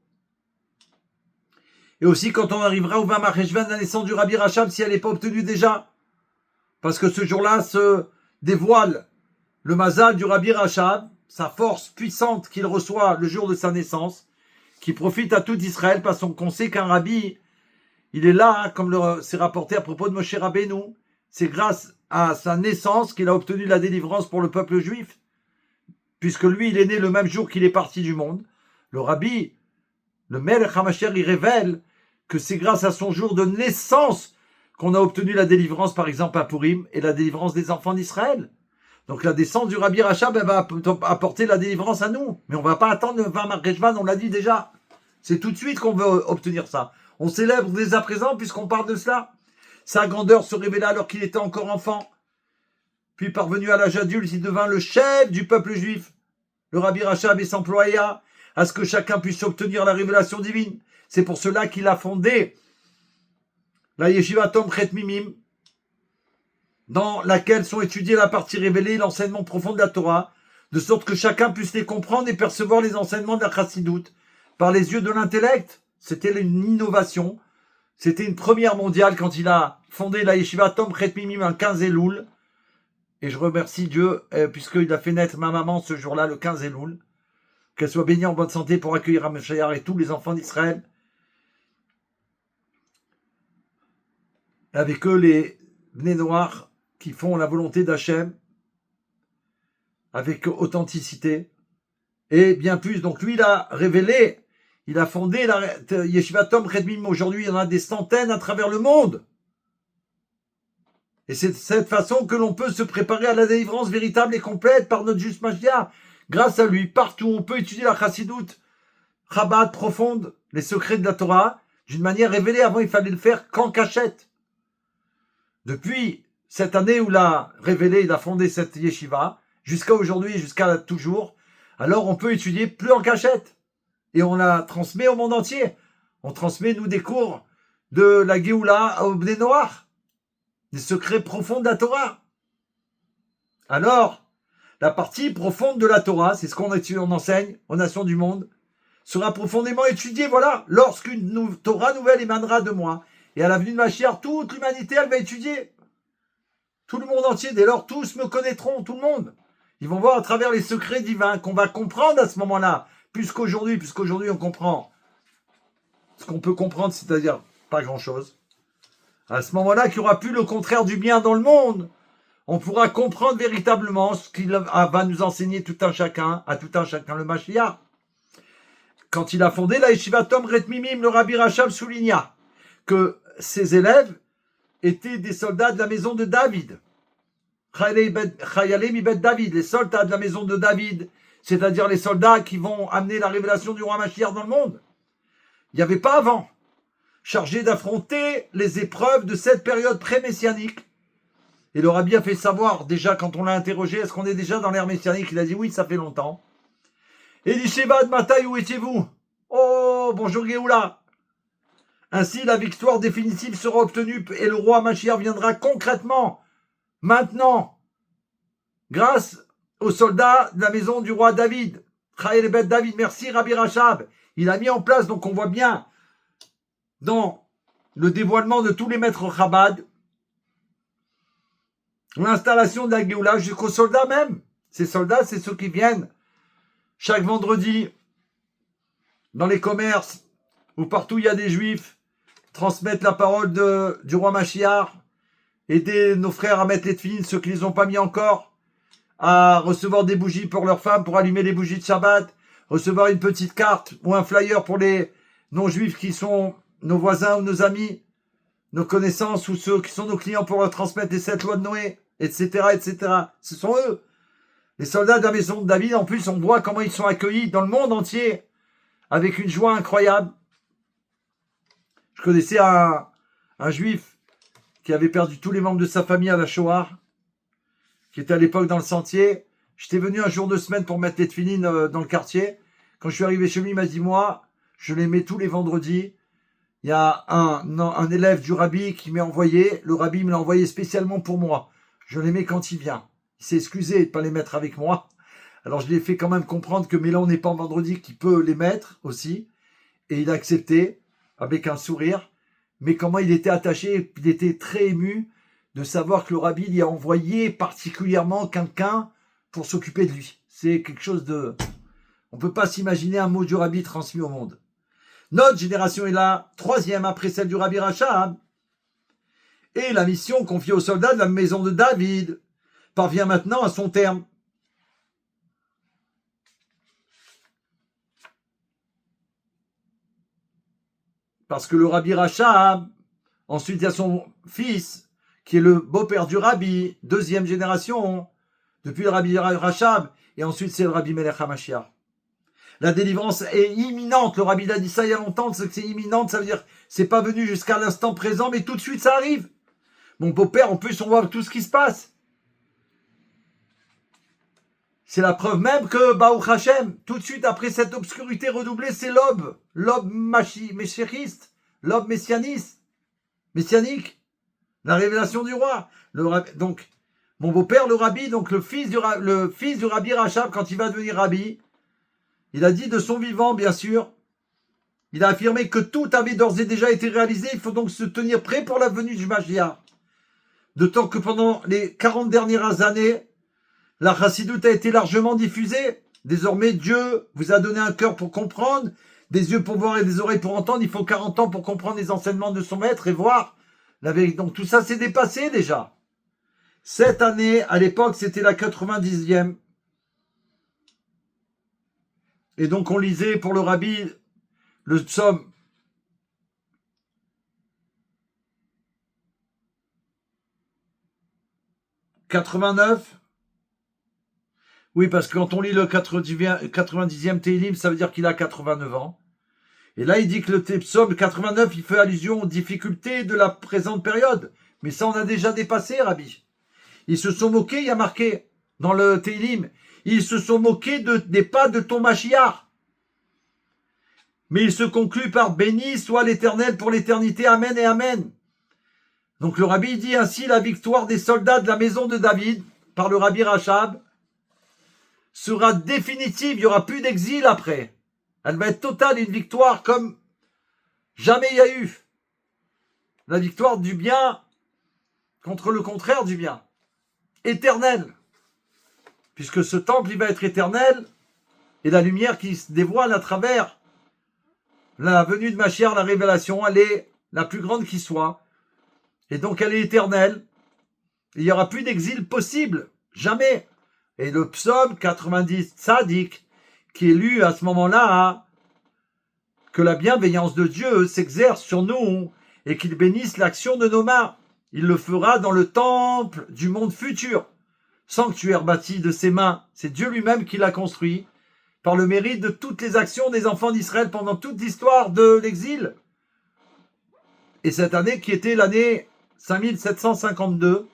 Speaker 1: Et aussi quand on arrivera au 20 Marcheshvan, la naissance du Rabbi Rachab, si elle n'est pas obtenue déjà. Parce que ce jour-là se dévoile le mazal du Rabbi Rachab, sa force puissante qu'il reçoit le jour de sa naissance, qui profite à tout Israël parce qu'on sait qu'un rabbi, il est là, comme c'est rapporté à propos de Moshe Rabbeinu. C'est grâce à sa naissance qu'il a obtenu la délivrance pour le peuple juif. Puisque lui, il est né le même jour qu'il est parti du monde. Le rabbi, le Melech HaMashiach, il révèle que c'est grâce à son jour de naissance qu'on a obtenu la délivrance, par exemple, à Purim, et la délivrance des enfants d'Israël. Donc la descente du Rabbi Rachab, elle va apporter la délivrance à nous. Mais on ne va pas attendre le 20 Marcheshvan, on l'a dit déjà. C'est tout de suite qu'on veut obtenir ça. On célèbre dès à présent, puisqu'on parle de cela. Sa grandeur se révéla alors qu'il était encore enfant. Puis parvenu à l'âge adulte, il devint le chef du peuple juif. Le Rabbi Rachab s'employa à ce que chacun puisse obtenir la révélation divine. C'est pour cela qu'il a fondé la Yeshiva Tom Chet Mimim, dans laquelle sont étudiées la partie révélée et l'enseignement profond de la Torah, de sorte que chacun puisse les comprendre et percevoir les enseignements de la Chassidoute par les yeux de l'intellect. C'était une innovation. C'était une première mondiale quand il a fondé la Yeshiva Tom Chet Mimim un 15 Elul. Et je remercie Dieu, puisqu'il a fait naître ma maman ce jour-là, le 15 Elul. Qu'elle soit bénie en bonne santé pour accueillir Mashiach et tous les enfants d'Israël. Avec eux, les Bnei Noirs qui font la volonté d'Hachem, avec authenticité. Et bien plus, donc lui, il a révélé, il a fondé la Yeshiva Tom Chet Mimim. Aujourd'hui, il y en a des centaines à travers le monde. Et c'est de cette façon que l'on peut se préparer à la délivrance véritable et complète par notre juste Mashiach. Grâce à lui, partout, on peut étudier la Chassidoute, Chabad profonde, les secrets de la Torah, d'une manière révélée. Avant, il fallait le faire qu'en cachette. Depuis cette année où il a révélé, il a fondé cette yeshiva, jusqu'à aujourd'hui, jusqu'à toujours, alors on peut étudier plus en cachette. Et on la transmet au monde entier. On transmet, nous, des cours de la Géoula au Bnei Noach, des secrets profonds de la Torah. Alors, la partie profonde de la Torah, c'est ce qu'on enseigne aux nations du monde, sera profondément étudiée, voilà, lorsqu'une Torah nouvelle émanera de moi. Et à la venue de Mashiach, toute l'humanité, elle va étudier. Tout le monde entier, dès lors, tous me connaîtront, tout le monde. Ils vont voir à travers les secrets divins qu'on va comprendre à ce moment-là, puisqu'aujourd'hui on comprend ce qu'on peut comprendre, c'est-à-dire pas grand-chose. À ce moment-là, qu'il n'y aura plus le contraire du bien dans le monde. On pourra comprendre véritablement ce qu'il va nous enseigner tout un chacun, à tout un chacun le Mashiach. Quand il a fondé la Yeshiva Tom Retmimim, le Rabbi Rachab souligna que ses élèves étaient des soldats de la maison de David. Chayalei mibet David, les soldats de la maison de David, c'est-à-dire les soldats qui vont amener la révélation du roi Mashiach dans le monde. Il n'y avait pas avant, chargé d'affronter les épreuves de cette période pré-messianique. Et le Rabbi a fait savoir, déjà quand on l'a interrogé, est-ce qu'on est déjà dans l'ère messianique? Il a dit oui, ça fait longtemps. Et dit Shevad Matai, où étiez-vous? Oh, bonjour Géoula. Ainsi, la victoire définitive sera obtenue et le roi Mashiach viendra concrètement, maintenant, grâce aux soldats de la maison du roi David. Chayel Bet David, merci Rabbi Rachab. Il a mis en place, donc on voit bien, dans le dévoilement de tous les maîtres Chabad, l'installation de la Géoula jusqu'aux soldats même. Ces soldats, c'est ceux qui viennent chaque vendredi dans les commerces ou partout il y a des juifs, transmettre la parole du roi Mashiach, aider nos frères à mettre les tefilines, ceux qui ne les ont pas mis encore, à recevoir des bougies pour leurs femmes, pour allumer les bougies de Shabbat, recevoir une petite carte ou un flyer pour les non-juifs qui sont nos voisins ou nos amis, nos connaissances ou ceux qui sont nos clients pour leur transmettre les 7 lois de Noé, etc., etc. Ce sont eux. Les soldats de la maison de David, en plus, on voit comment ils sont accueillis dans le monde entier, avec une joie incroyable. Je connaissais un juif qui avait perdu tous les membres de sa famille à la Shoah, qui était à l'époque dans le sentier. J'étais venu un jour de semaine pour mettre les tefilines dans le quartier. Quand je suis arrivé chez lui, il m'a dit, moi, je les mets tous les vendredis. Il y a un élève du rabbi qui m'a envoyé. Le rabbi me l'a envoyé spécialement pour moi. Je les mets quand il vient. Il s'est excusé de ne pas les mettre avec moi. Alors je lui ai fait quand même comprendre que mais là on n'est pas en vendredi, qu'il peut les mettre aussi. Et il a accepté avec un sourire. Mais comment il était attaché, il était très ému de savoir que le rabbi lui a envoyé particulièrement quelqu'un pour s'occuper de lui. C'est quelque chose de... On ne peut pas s'imaginer un mot du rabbi transmis au monde. Notre génération est la 3e après celle du Rabbi Rachab. Et la mission confiée aux soldats de la maison de David parvient maintenant à son terme. Parce que le Rabbi Rachab, ensuite il y a son fils, qui est le beau-père du Rabbi, 2e génération, depuis le Rabbi Rachab, et ensuite c'est le Rabbi Melech HaMashiach. La délivrance est imminente. Le Rabbi a dit ça il y a longtemps, c'est que c'est imminente, ça veut dire c'est pas venu jusqu'à l'instant présent, mais tout de suite ça arrive. Mon beau-père, en plus, on voit tout ce qui se passe. C'est la preuve même que Baruch Hashem, tout de suite après cette obscurité redoublée, c'est l'aube messianiste, l'aube messianique, la révélation du roi. Donc, mon beau-père, le Rabbi, donc le fils du Rabbi Rachab, quand il va devenir Rabbi, il a dit de son vivant, bien sûr, il a affirmé que tout avait d'ores et déjà été réalisé, il faut donc se tenir prêt pour la venue du Mashiach. D'autant que pendant les 40 dernières années, la chassidoute a été largement diffusée. Désormais, Dieu vous a donné un cœur pour comprendre, des yeux pour voir et des oreilles pour entendre. Il faut 40 ans pour comprendre les enseignements de son maître et voir la vérité. Donc tout ça s'est dépassé déjà. Cette année, à l'époque, c'était la 90e. Et donc on lisait pour le Rabbi le psaume 89. Oui, parce que quand on lit le 90e Télim, ça veut dire qu'il a 89 ans. Et là, il dit que le psaume 89, il fait allusion aux difficultés de la présente période. Mais ça, on a déjà dépassé, Rabbi. Ils se sont moqués, il y a marqué dans le Télim, ils se sont moqués des pas de ton Mashiach. Mais il se conclut par béni soit l'Éternel pour l'éternité, Amen et Amen. Donc le Rabbi dit ainsi la victoire des soldats de la maison de David par le Rabbi Rachab sera définitive, il n'y aura plus d'exil après. Elle va être totale, une victoire comme jamais il y a eu. La victoire du bien contre le contraire du bien. Éternel. Puisque ce temple, il va être éternel et la lumière qui se dévoile à travers la venue de Mashiach, la révélation, elle est la plus grande qui soit. Et donc elle est éternelle. Il n'y aura plus d'exil possible. Jamais. Et le psaume 90 Tzadik, qui est lu à ce moment-là, que la bienveillance de Dieu s'exerce sur nous et qu'il bénisse l'action de nos mains. Il le fera dans le temple du monde futur. Sanctuaire bâti de ses mains. C'est Dieu lui-même qui l'a construit par le mérite de toutes les actions des enfants d'Israël pendant toute l'histoire de l'exil. Et cette année qui était l'année 5752,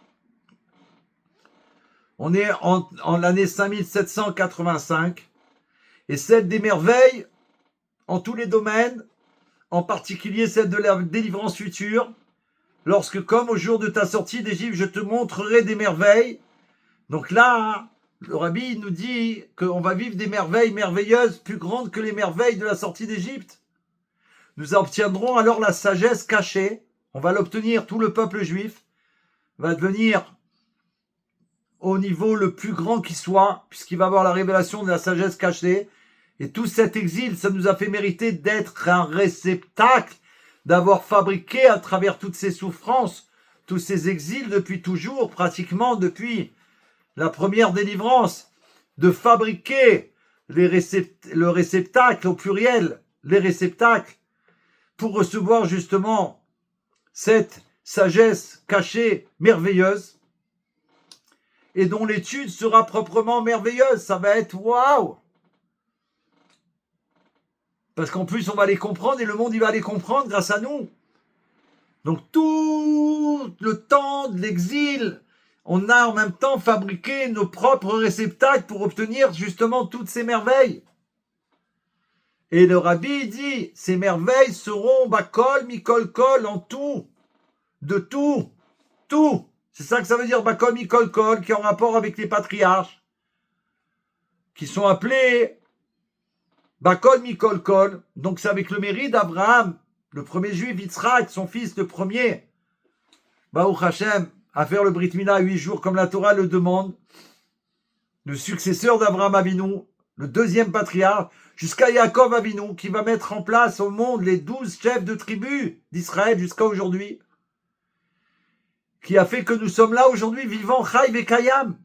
Speaker 1: on est en l'année 5785, et celle des merveilles en tous les domaines, en particulier celle de la délivrance future, lorsque comme au jour de ta sortie d'Égypte, je te montrerai des merveilles. Donc là, le Rabbi nous dit qu'on va vivre des merveilles merveilleuses plus grandes que les merveilles de la sortie d'Égypte. Nous obtiendrons alors la sagesse cachée. On va l'obtenir, tout le peuple juif va devenir au niveau le plus grand qui soit, puisqu'il va avoir la révélation de la sagesse cachée. Et tout cet exil, ça nous a fait mériter d'être un réceptacle, d'avoir fabriqué à travers toutes ces souffrances, tous ces exils depuis toujours, pratiquement depuis la première délivrance, de fabriquer le réceptacle au pluriel, les réceptacles, pour recevoir justement cette sagesse cachée merveilleuse et dont l'étude sera proprement merveilleuse. Ça va être waouh! Parce qu'en plus, on va les comprendre et le monde, il va les comprendre grâce à nous. Donc, tout le temps de l'exil, on a en même temps fabriqué nos propres réceptacles pour obtenir justement toutes ces merveilles. Et le Rabbi dit, ces merveilles seront bakol, mikol, kol, en tout, de tout, tout. C'est ça que ça veut dire bakol, mikol, kol, qui est en rapport avec les patriarches, qui sont appelés bakol, mikol, kol. Donc c'est avec le mérite d'Abraham, le premier juif, Yitzhak, son fils, le premier, Baruch Hashem, à faire le Brit Mila 8 jours comme la Torah le demande, le successeur d'Abraham Avinu, le deuxième patriarche, jusqu'à Yaakov Avinu, qui va mettre en place au monde les 12 chefs de tribus d'Israël jusqu'à aujourd'hui, qui a fait que nous sommes là aujourd'hui vivants, Chai Vekayam.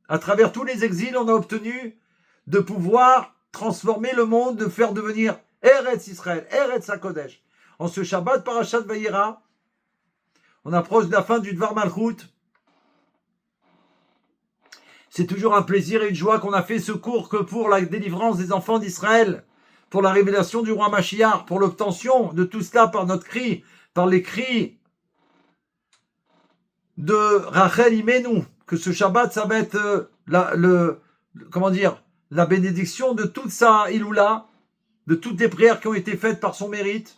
Speaker 1: À travers tous les exils, on a obtenu de pouvoir transformer le monde, de faire devenir Eretz Israël, Eretz HaKodesh. En ce Shabbat Parashat Vayera, on approche de la fin du Dvar Malchut. C'est toujours un plaisir et une joie qu'on a fait ce cours que pour la délivrance des enfants d'Israël, pour la révélation du roi Mashiach, pour l'obtention de tout cela par notre cri, par les cris de Rachel Imenu, que ce Shabbat, ça va être la bénédiction de toute sa Iloula, de toutes les prières qui ont été faites par son mérite.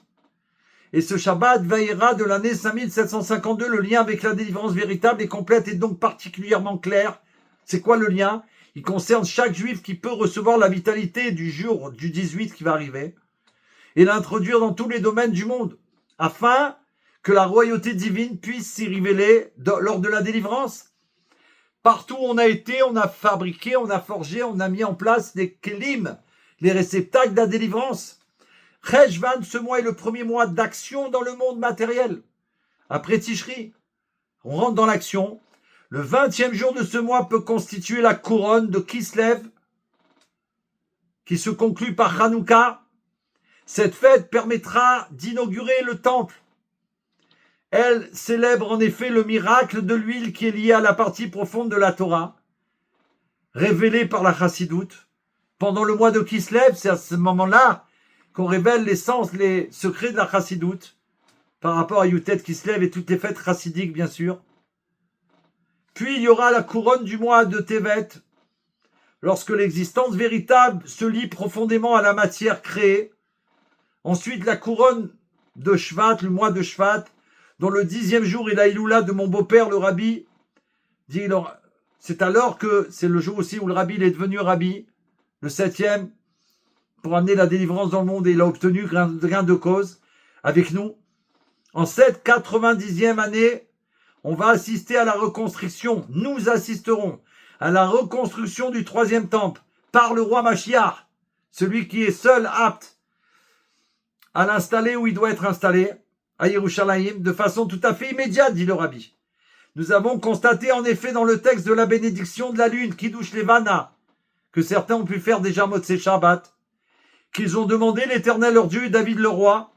Speaker 1: Et ce Shabbat Vayera de l'année 5752, le lien avec la délivrance véritable et complète est donc particulièrement clair. C'est quoi le lien? Il concerne chaque juif qui peut recevoir la vitalité du jour du 18 qui va arriver et l'introduire dans tous les domaines du monde, afin que la royauté divine puisse s'y révéler lors de la délivrance. Partout où on a été, on a fabriqué, on a forgé, on a mis en place les kelim, les réceptacles de la délivrance. Cheshvan, ce mois est le premier mois d'action dans le monde matériel. Après Tishri, on rentre dans l'action. Le 20e jour de ce mois peut constituer la couronne de Kislev, qui se conclut par Hanouka. Cette fête permettra d'inaugurer le temple. Elle célèbre en effet le miracle de l'huile qui est lié à la partie profonde de la Torah, révélée par la Chassidoute. Pendant le mois de Kislev, c'est à ce moment-là qu'on révèle l'essence, les secrets de la Chassidoute, par rapport à Yutet Kislev et toutes les fêtes chassidiques, bien sûr. Puis il y aura la couronne du mois de Tevet, lorsque l'existence véritable se lie profondément à la matière créée. Ensuite, la couronne de Shvat, le mois de Shvat, dont le 10e jour est la Iloula de mon beau-père, le Rabbi. C'est alors que c'est le jour aussi où le Rabbi il est devenu Rabbi, le 7e, pour amener la délivrance dans le monde, et il a obtenu gain de cause avec nous. En cette 90e année, on va assister à la reconstruction, nous assisterons à la reconstruction du 3e temple par le roi Mashiach, celui qui est seul apte à l'installer où il doit être installé, à Yerushalayim, de façon tout à fait immédiate, dit le Rabbi. Nous avons constaté en effet dans le texte de la bénédiction de la lune, Kiddush Levana, que certains ont pu faire déjà Motzei Shabbat, qu'ils ont demandé l'Éternel leur Dieu et David le roi.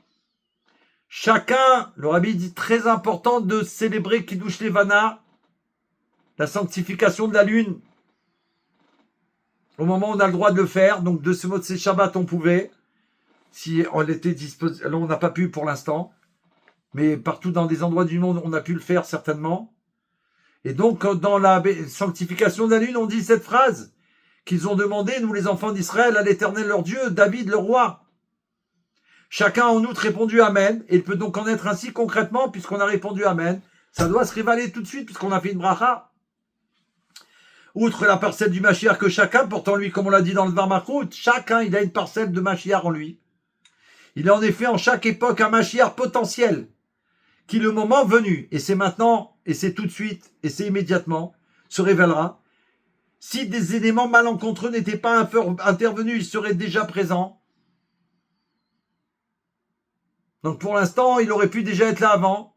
Speaker 1: Chacun, le Rabbi dit très important de célébrer Kiddush Levana, la sanctification de la lune, au moment où on a le droit de le faire. Donc de ce Motzei Shabbat on pouvait, si on était disposé, là on n'a pas pu pour l'instant, mais partout dans des endroits du monde on a pu le faire certainement. Et donc dans la sanctification de la lune on dit cette phrase qu'ils ont demandé, nous les enfants d'Israël, à l'Éternel leur Dieu, David le roi. Chacun en outre répondu Amen, et il peut donc en être ainsi concrètement, puisqu'on a répondu Amen. Ça doit se révéler tout de suite, puisqu'on a fait une bracha. Outre la parcelle du Mashiach que chacun, pourtant lui, comme on l'a dit dans le Dvar Malchut, chacun, il a une parcelle de Mashiach en lui. Il est en effet en chaque époque un Mashiach potentiel, qui le moment venu, et c'est maintenant, et c'est tout de suite, et c'est immédiatement, se révélera. Si des éléments malencontreux n'étaient pas intervenus, ils seraient déjà présents. Donc pour l'instant, il aurait pu déjà être là avant.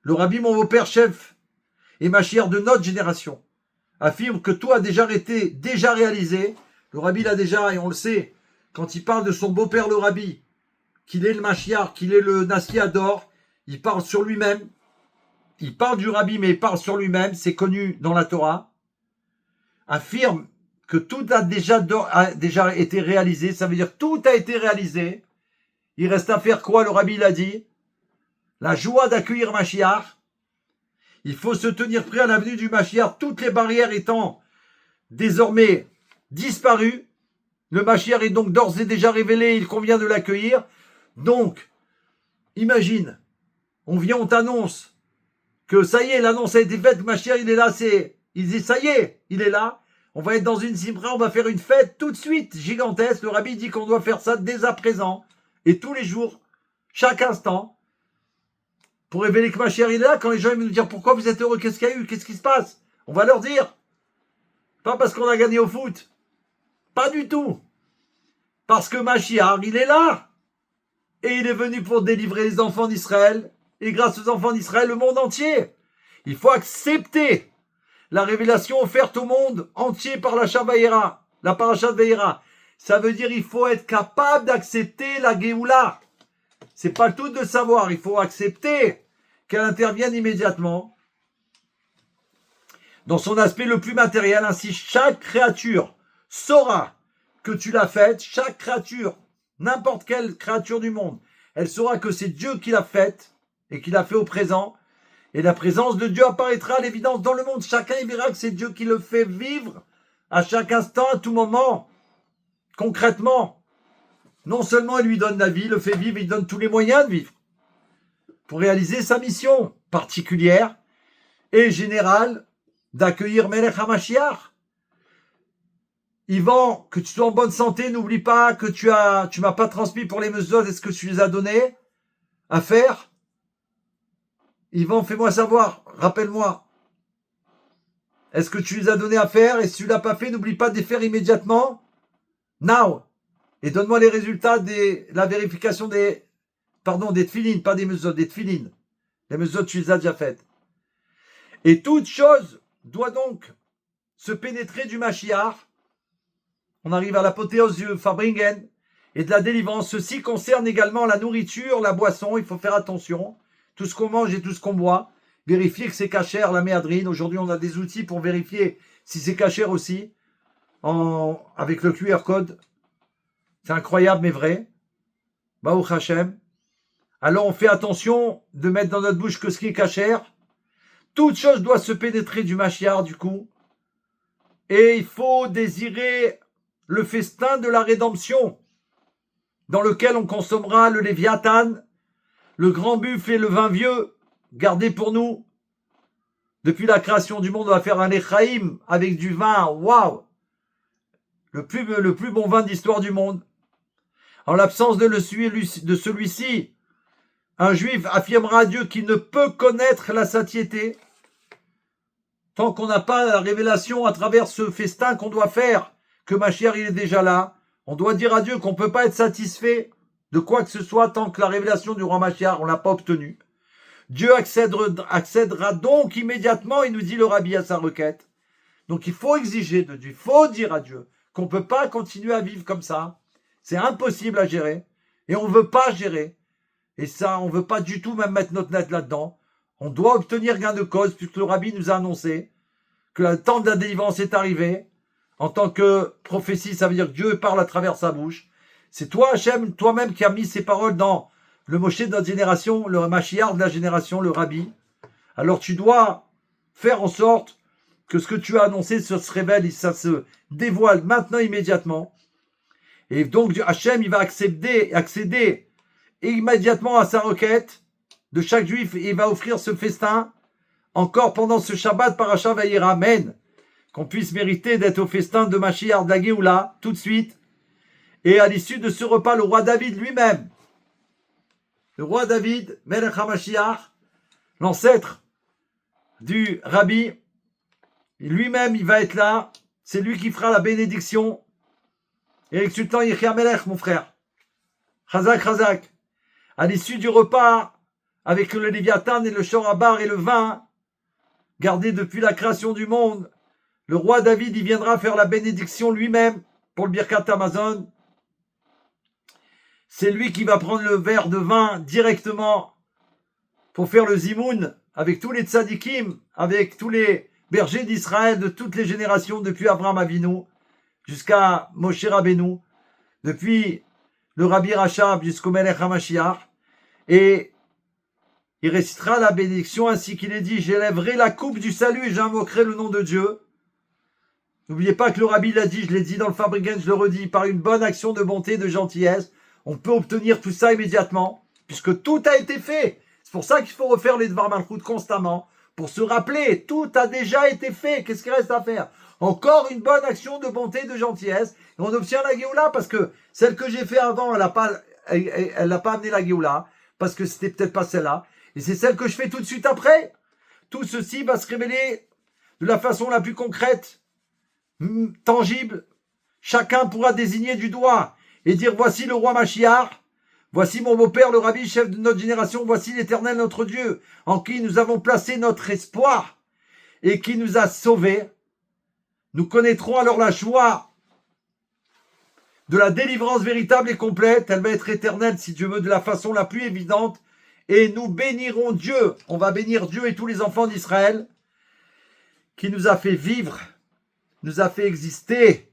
Speaker 1: Le Rabbi, mon beau-père chef, et Mashiach de notre génération, affirme que tout a déjà été réalisé. Le Rabbi l'a déjà, et on le sait, quand il parle de son beau-père le Rabbi, qu'il est le Mashiach, qu'il est le Nassi Ador, il parle sur lui-même. Il parle du Rabbi, mais il parle sur lui-même, c'est connu dans la Torah. Affirme que tout a déjà été réalisé, ça veut dire tout a été réalisé. Il reste à faire quoi, le Rabbi l'a dit? La joie d'accueillir Mashiach. Il faut se tenir prêt à la venue du Mashiach, toutes les barrières étant désormais disparues. Le Mashiach est donc d'ores et déjà révélé, il convient de l'accueillir. Donc, imagine, on vient, on t'annonce que ça y est, l'annonce a été faite, le Mashiach il est là, il dit ça y est, il est là. On va être dans une simra, on va faire une fête tout de suite, gigantesque. Le Rabbi dit qu'on doit faire ça dès à présent. Et tous les jours, chaque instant, pour révéler que Mashiach il est là, quand les gens viennent nous dire pourquoi vous êtes heureux, qu'est-ce qu'il y a eu, qu'est-ce qui se passe, on va leur dire. Pas parce qu'on a gagné au foot. Pas du tout. Parce que Mashiach, il est là. Et il est venu pour délivrer les enfants d'Israël. Et grâce aux enfants d'Israël, le monde entier. Il faut accepter la révélation offerte au monde entier par la Shabbat, la Parashat Vayera. Ça veut dire il faut être capable d'accepter la Géoula. C'est pas tout de savoir, il faut accepter qu'elle intervienne immédiatement dans son aspect le plus matériel. Ainsi, chaque créature saura que tu l'as faite, chaque créature, n'importe quelle créature du monde, elle saura que c'est Dieu qui l'a faite et qui l'a fait au présent. Et la présence de Dieu apparaîtra à l'évidence dans le monde. Chacun y verra que c'est Dieu qui le fait vivre à chaque instant, à tout moment. Concrètement, non seulement il lui donne la vie, le fait vivre, il donne tous les moyens de vivre pour réaliser sa mission particulière et générale d'accueillir Melech HaMashiach. Yvan, que tu sois en bonne santé, n'oublie pas que tu m'as pas transmis pour les mesures, est-ce que tu les as donnés à faire? Yvan, fais-moi savoir, rappelle-moi. Est-ce que tu les as donnés à faire? Et si tu l'as pas fait, n'oublie pas de les faire immédiatement. Now. Et donne-moi les résultats de la vérification des tefilines, pas des mesures, des tefilines. Les mesures, tu les as déjà faites. Et toute chose doit donc se pénétrer du Mashiach. On arrive à l'apothéose du Farbringen et de la délivrance. Ceci concerne également la nourriture, la boisson. Il faut faire attention. Tout ce qu'on mange et tout ce qu'on boit. Vérifier que c'est cachère, la méadrine. Aujourd'hui, on a des outils pour vérifier si c'est cachère aussi. Avec le QR code. C'est incroyable mais vrai. Baruch Hashem. Alors on fait attention de mettre dans notre bouche que ce qui est cachère. Toute chose doit se pénétrer du Mashiach du coup. Et il faut désirer le festin de la rédemption, dans lequel on consommera le Léviathan, le grand buffle et le vin vieux, gardés pour nous. Depuis la création du monde, on va faire un Lechaim avec du vin, waouh, le plus bon vin d'histoire du monde. En l'absence de celui-ci, un juif affirmera à Dieu qu'il ne peut connaître la satiété tant qu'on n'a pas la révélation à travers ce festin qu'on doit faire, que Mashiach il est déjà là. On doit dire à Dieu qu'on ne peut pas être satisfait de quoi que ce soit tant que la révélation du roi Mashiach, on l'a pas obtenue. Dieu accédera donc immédiatement, il nous dit le Rabbi à sa requête. Donc il faut exiger de Dieu, il faut dire à Dieu qu'on ne peut pas continuer à vivre comme ça. C'est impossible à gérer. Et on ne veut pas gérer. Et ça, on ne veut pas du tout même mettre notre net là-dedans. On doit obtenir gain de cause puisque le Rabbi nous a annoncé que le temps de la délivrance est arrivé. En tant que prophétie, ça veut dire que Dieu parle à travers sa bouche. C'est toi, Hachem, toi-même qui as mis ces paroles dans le Moshe de notre génération, le Mashiach de la génération, le Rabbi. Alors tu dois faire en sorte que ce que tu as annoncé se révèle et ça se dévoile maintenant immédiatement. Et donc Hachem, il va accéder immédiatement à sa requête de chaque juif et il va offrir ce festin encore pendant ce Shabbat Parashat Vayera. Amen. Qu'on puisse mériter d'être au festin de Mashiach de la Géoula tout de suite. Et à l'issue de ce repas, le roi David lui-même, le roi David, Melech HaMashiach, l'ancêtre du Rabbi, lui-même, il va être là. C'est lui qui fera la bénédiction. Éric Sultan Yechia Melech, mon frère. Chazak, Chazak. À l'issue du repas, avec le Léviathan et le Shorabar et le vin, gardé depuis la création du monde, le roi David, il viendra faire la bénédiction lui-même pour le Birkat Amazon. C'est lui qui va prendre le verre de vin directement pour faire le zimoun avec tous les tzadikim, avec tous les bergers d'Israël de toutes les générations, depuis Abraham Avinu jusqu'à Moshe Rabbeinu, depuis le Rabbi Rachab jusqu'au Melech HaMashiach. Et il récitera la bénédiction ainsi qu'il est dit: j'élèverai la coupe du salut et j'invoquerai le nom de Dieu. N'oubliez pas que le Rabbi l'a dit, je l'ai dit dans le Fabriken, je le redis, par une bonne action de bonté, de gentillesse, on peut obtenir tout ça immédiatement, puisque tout a été fait. C'est pour ça qu'il faut refaire les Dvar Malchut constamment, pour se rappeler, tout a déjà été fait. Qu'est-ce qu'il reste à faire? Encore une bonne action de bonté, de gentillesse, et on obtient la Géoula, parce que celle que j'ai fait avant, elle n'a pas amené la Géoula, parce que c'était peut-être pas celle-là, et c'est celle que je fais tout de suite après. Tout ceci va se révéler de la façon la plus concrète, tangible. Chacun pourra désigner du doigt et dire: voici le roi Mashiach, voici mon beau-père le Rabbi, chef de notre génération, voici l'Éternel notre Dieu, en qui nous avons placé notre espoir et qui nous a sauvés. Nous connaîtrons alors la joie de la délivrance véritable et complète. Elle va être éternelle, si Dieu veut, de la façon la plus évidente. Et nous bénirons Dieu. On va bénir Dieu et tous les enfants d'Israël qui nous a fait vivre, nous a fait exister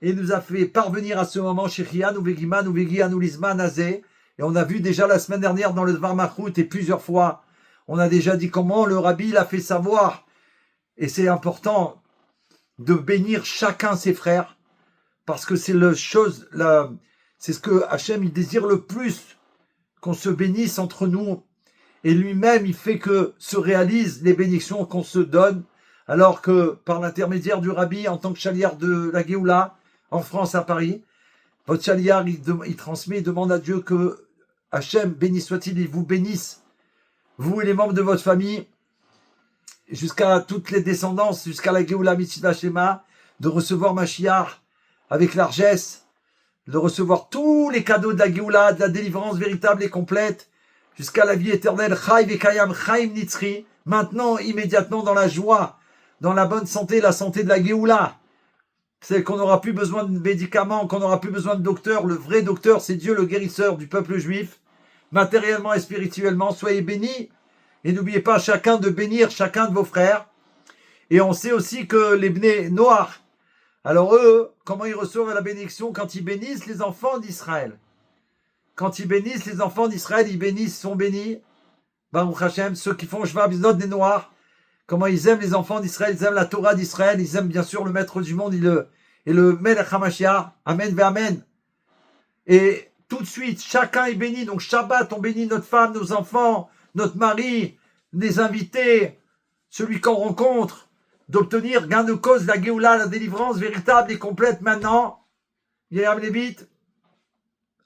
Speaker 1: et nous a fait parvenir à ce moment. Shechianu Vegiman Uvegianu Lizman Azeh. Et on a vu déjà la semaine dernière dans le Dvar Malchut et plusieurs fois, on a déjà dit comment le Rabbi l'a fait savoir. Et c'est important de bénir chacun ses frères, parce que c'est c'est ce que Hachem il désire le plus, qu'on se bénisse entre nous, et lui-même il fait que se réalisent les bénédictions qu'on se donne, alors que par l'intermédiaire du Rabbi, en tant que chaliar de la Géoula, en France à Paris, votre chaliar il transmet, il demande à Dieu que Hachem, béni soit-il, il vous bénisse, vous et les membres de votre famille, jusqu'à toutes les descendances, jusqu'à la Géoula Mitzvah Shema, de recevoir Mashiach avec largesse, de recevoir tous les cadeaux de la Géoula, de la délivrance véritable et complète, jusqu'à la vie éternelle, Chai Vekayam, Chaim Nitzri, maintenant, immédiatement, dans la joie, dans la bonne santé, la santé de la Géoula. C'est qu'on n'aura plus besoin de médicaments, qu'on n'aura plus besoin de docteur. Le vrai docteur, c'est Dieu, le guérisseur du peuple juif, matériellement et spirituellement. Soyez bénis. Et n'oubliez pas chacun de bénir chacun de vos frères. Et on sait aussi que les Bnei Noach, alors eux, comment ils reçoivent la bénédiction? Quand ils bénissent les enfants d'Israël. Quand ils bénissent les enfants d'Israël, sont bénis. Baruch Hashem, ceux qui font Shva Biznot des Noirs, comment ils aiment les enfants d'Israël, ils aiment la Torah d'Israël, ils aiment bien sûr le Maître du monde et le Melech HaMashiach. Amen ve Amen. Et tout de suite, chacun est béni. Donc Shabbat, on bénit notre femme, nos enfants, notre mari, les invités, celui qu'on rencontre, d'obtenir gain de cause, la Géoula, la délivrance véritable et complète maintenant. Yéham Lévit.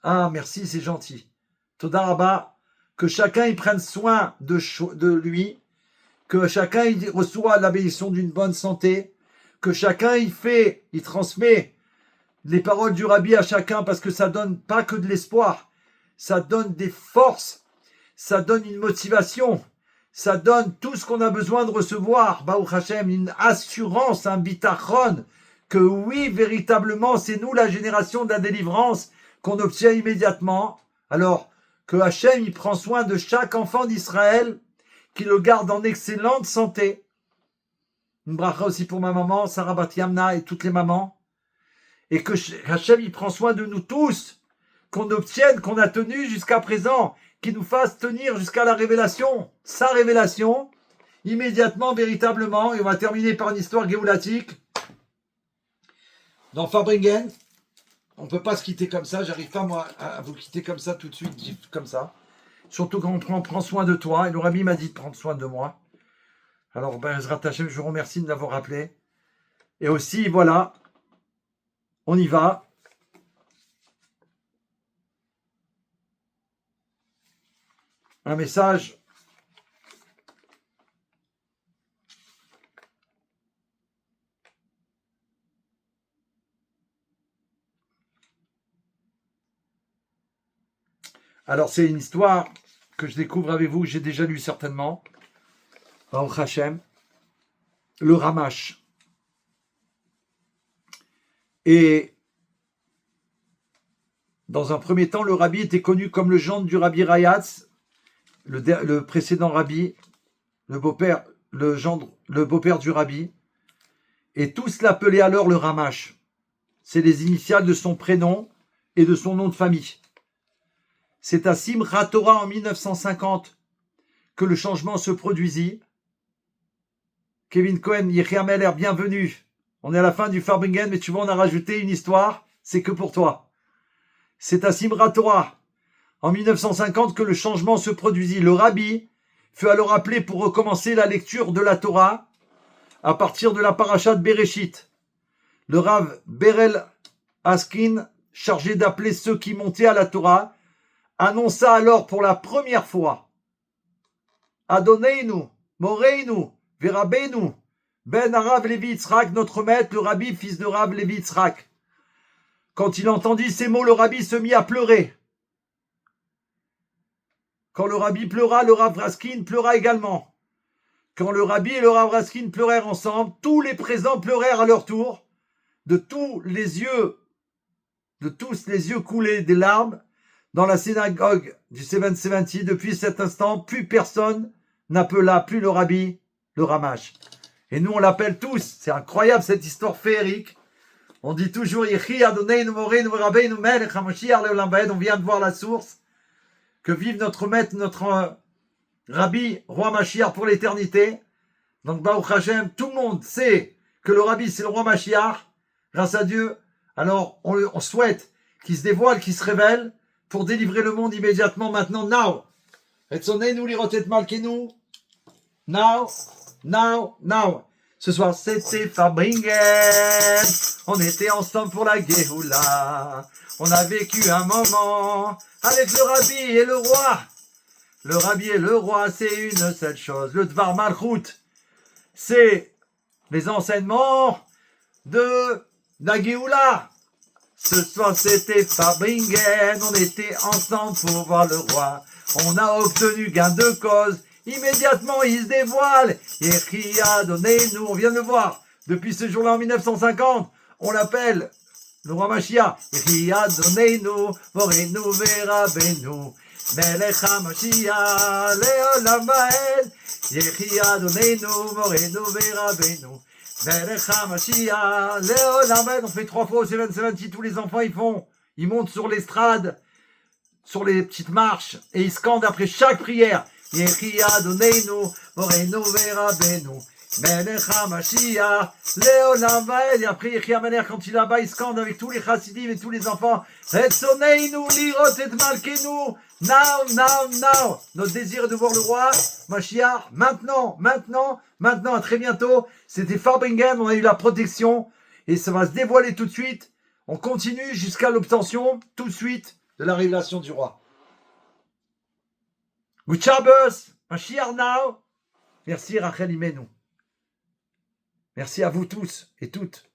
Speaker 1: Ah, merci, c'est gentil. Toda Rabba. Que chacun y prenne soin de lui, que chacun y reçoit la bénédiction d'une bonne santé, que chacun il transmet les paroles du Rabbi à chacun, parce que ça donne pas que de l'espoir, ça donne des forces, ça donne une motivation, ça donne tout ce qu'on a besoin de recevoir, Baruch Hashem, une assurance, un bitachon, que oui, véritablement, c'est nous la génération de la délivrance qu'on obtient immédiatement. Alors que Hashem, il prend soin de chaque enfant d'Israël, qui le garde en excellente santé. Une bracha aussi pour ma maman, Sarah Bat Yamna et toutes les mamans. Et que Hashem, il prend soin de nous tous, qu'on obtienne, qu'on a tenu jusqu'à présent, qu'il nous fasse tenir jusqu'à la révélation, sa révélation, immédiatement, véritablement. Et on va terminer par une histoire géoulatique. Dans Farbringen, on ne peut pas se quitter comme ça, j'arrive pas moi à vous quitter comme ça tout de suite, comme ça. Surtout quand on prend soin de toi, et le Rabbi m'a dit de prendre soin de moi. Alors, Ezrat Hashem, je vous remercie de m'avoir rappelé. Et aussi, voilà, on y va. Un message. Alors, c'est une histoire que je découvre avec vous, que j'ai déjà lu certainement. Baruch Hashem. Le Ramash. Et dans un premier temps, le rabbi était connu comme le gendre du rabbi Rayatz, le précédent rabbi, le beau-père du rabbi. Et tous l'appelaient alors le Ramash. C'est les initiales de son prénom et de son nom de famille. C'est à Simchat Torah en 1950 que le changement se produisit. Kevin Cohen, Yechia Meller, bienvenue. On est à la fin du Farbringen, mais tu vois, on a rajouté une histoire, c'est que pour toi. C'est à Simchat Torah en 1950 que le changement se produisit. Le rabbi fut alors appelé pour recommencer la lecture de la Torah à partir de la paracha de Bereshit. Le Rav Berel Askin, chargé d'appeler ceux qui montaient à la Torah, annonça alors pour la première fois Adoneinu, Moreinu, Verabenu, Ben Arav Levi Yitzhak, notre maître, le rabbi, fils de Rav Levi Yitzhak. Quand il entendit ces mots, le rabbi se mit à pleurer. Quand le rabbi pleura, le Rav Raskin pleura également. Quand le rabbi et le Rav Raskin pleurèrent ensemble, tous les présents pleurèrent à leur tour, de tous les yeux coulaient des larmes. Dans la synagogue du 770, depuis cet instant, plus personne n'appela plus le rabbi le Ramash. Et nous, on l'appelle tous. C'est incroyable cette histoire féerique. On dit toujours, on vient de voir la source. Que vive notre maître, notre rabbi, roi Mashiach pour l'éternité. Donc, Baruch Hashem, tout le monde sait que le rabbi, c'est le roi Mashiach. Grâce à Dieu. Alors, on souhaite qu'il se dévoile, qu'il se révèle, pour délivrer le monde immédiatement maintenant. Now. Etzonenu lirotet malkenu. Now. Ce soir, c'était Farbringen. On était ensemble pour la Géoula. On a vécu un moment avec le rabbi et le roi. Le rabbi et le roi, c'est une seule chose. Le Dvar Malchut, c'est les enseignements de la Géoula. Ce soir, c'était Farbringen. On était ensemble pour voir le roi. On a obtenu gain de cause. Immédiatement, il se dévoile. Yechia, donnez-nous. On vient de le voir. Depuis ce jour-là, en 1950, on l'appelle le roi Mashiach. Yechia, donnez-nous. Morenu verabenu. Melech HaMashiach, Leolam Vaed. Yechia, donnez-nous. Morenu verabenu. Melech HaMashiach, Leolam Vaed. On fait 3 fois au 770. Tous les enfants, ils montent sur l'estrade, sur les petites marches, et ils scandent après chaque prière. Yechia Adoneinu, Morenu Verabenu, Melech HaMashiach, Leolam Vaed. Et après Yechia Melech, quand il est là-bas, il scande avec tous les chassidim et tous les enfants. Etzoneinu lirot et malkenu. Now. Notre désir est de voir le roi Mashiach maintenant. À très bientôt. C'était Farbringen, on a eu la protection et ça va se dévoiler tout de suite. On continue jusqu'à l'obtention tout de suite de la révélation du roi. Good Shabbos, Mashiach now. Merci Rachel Imenu. Merci à vous tous et toutes.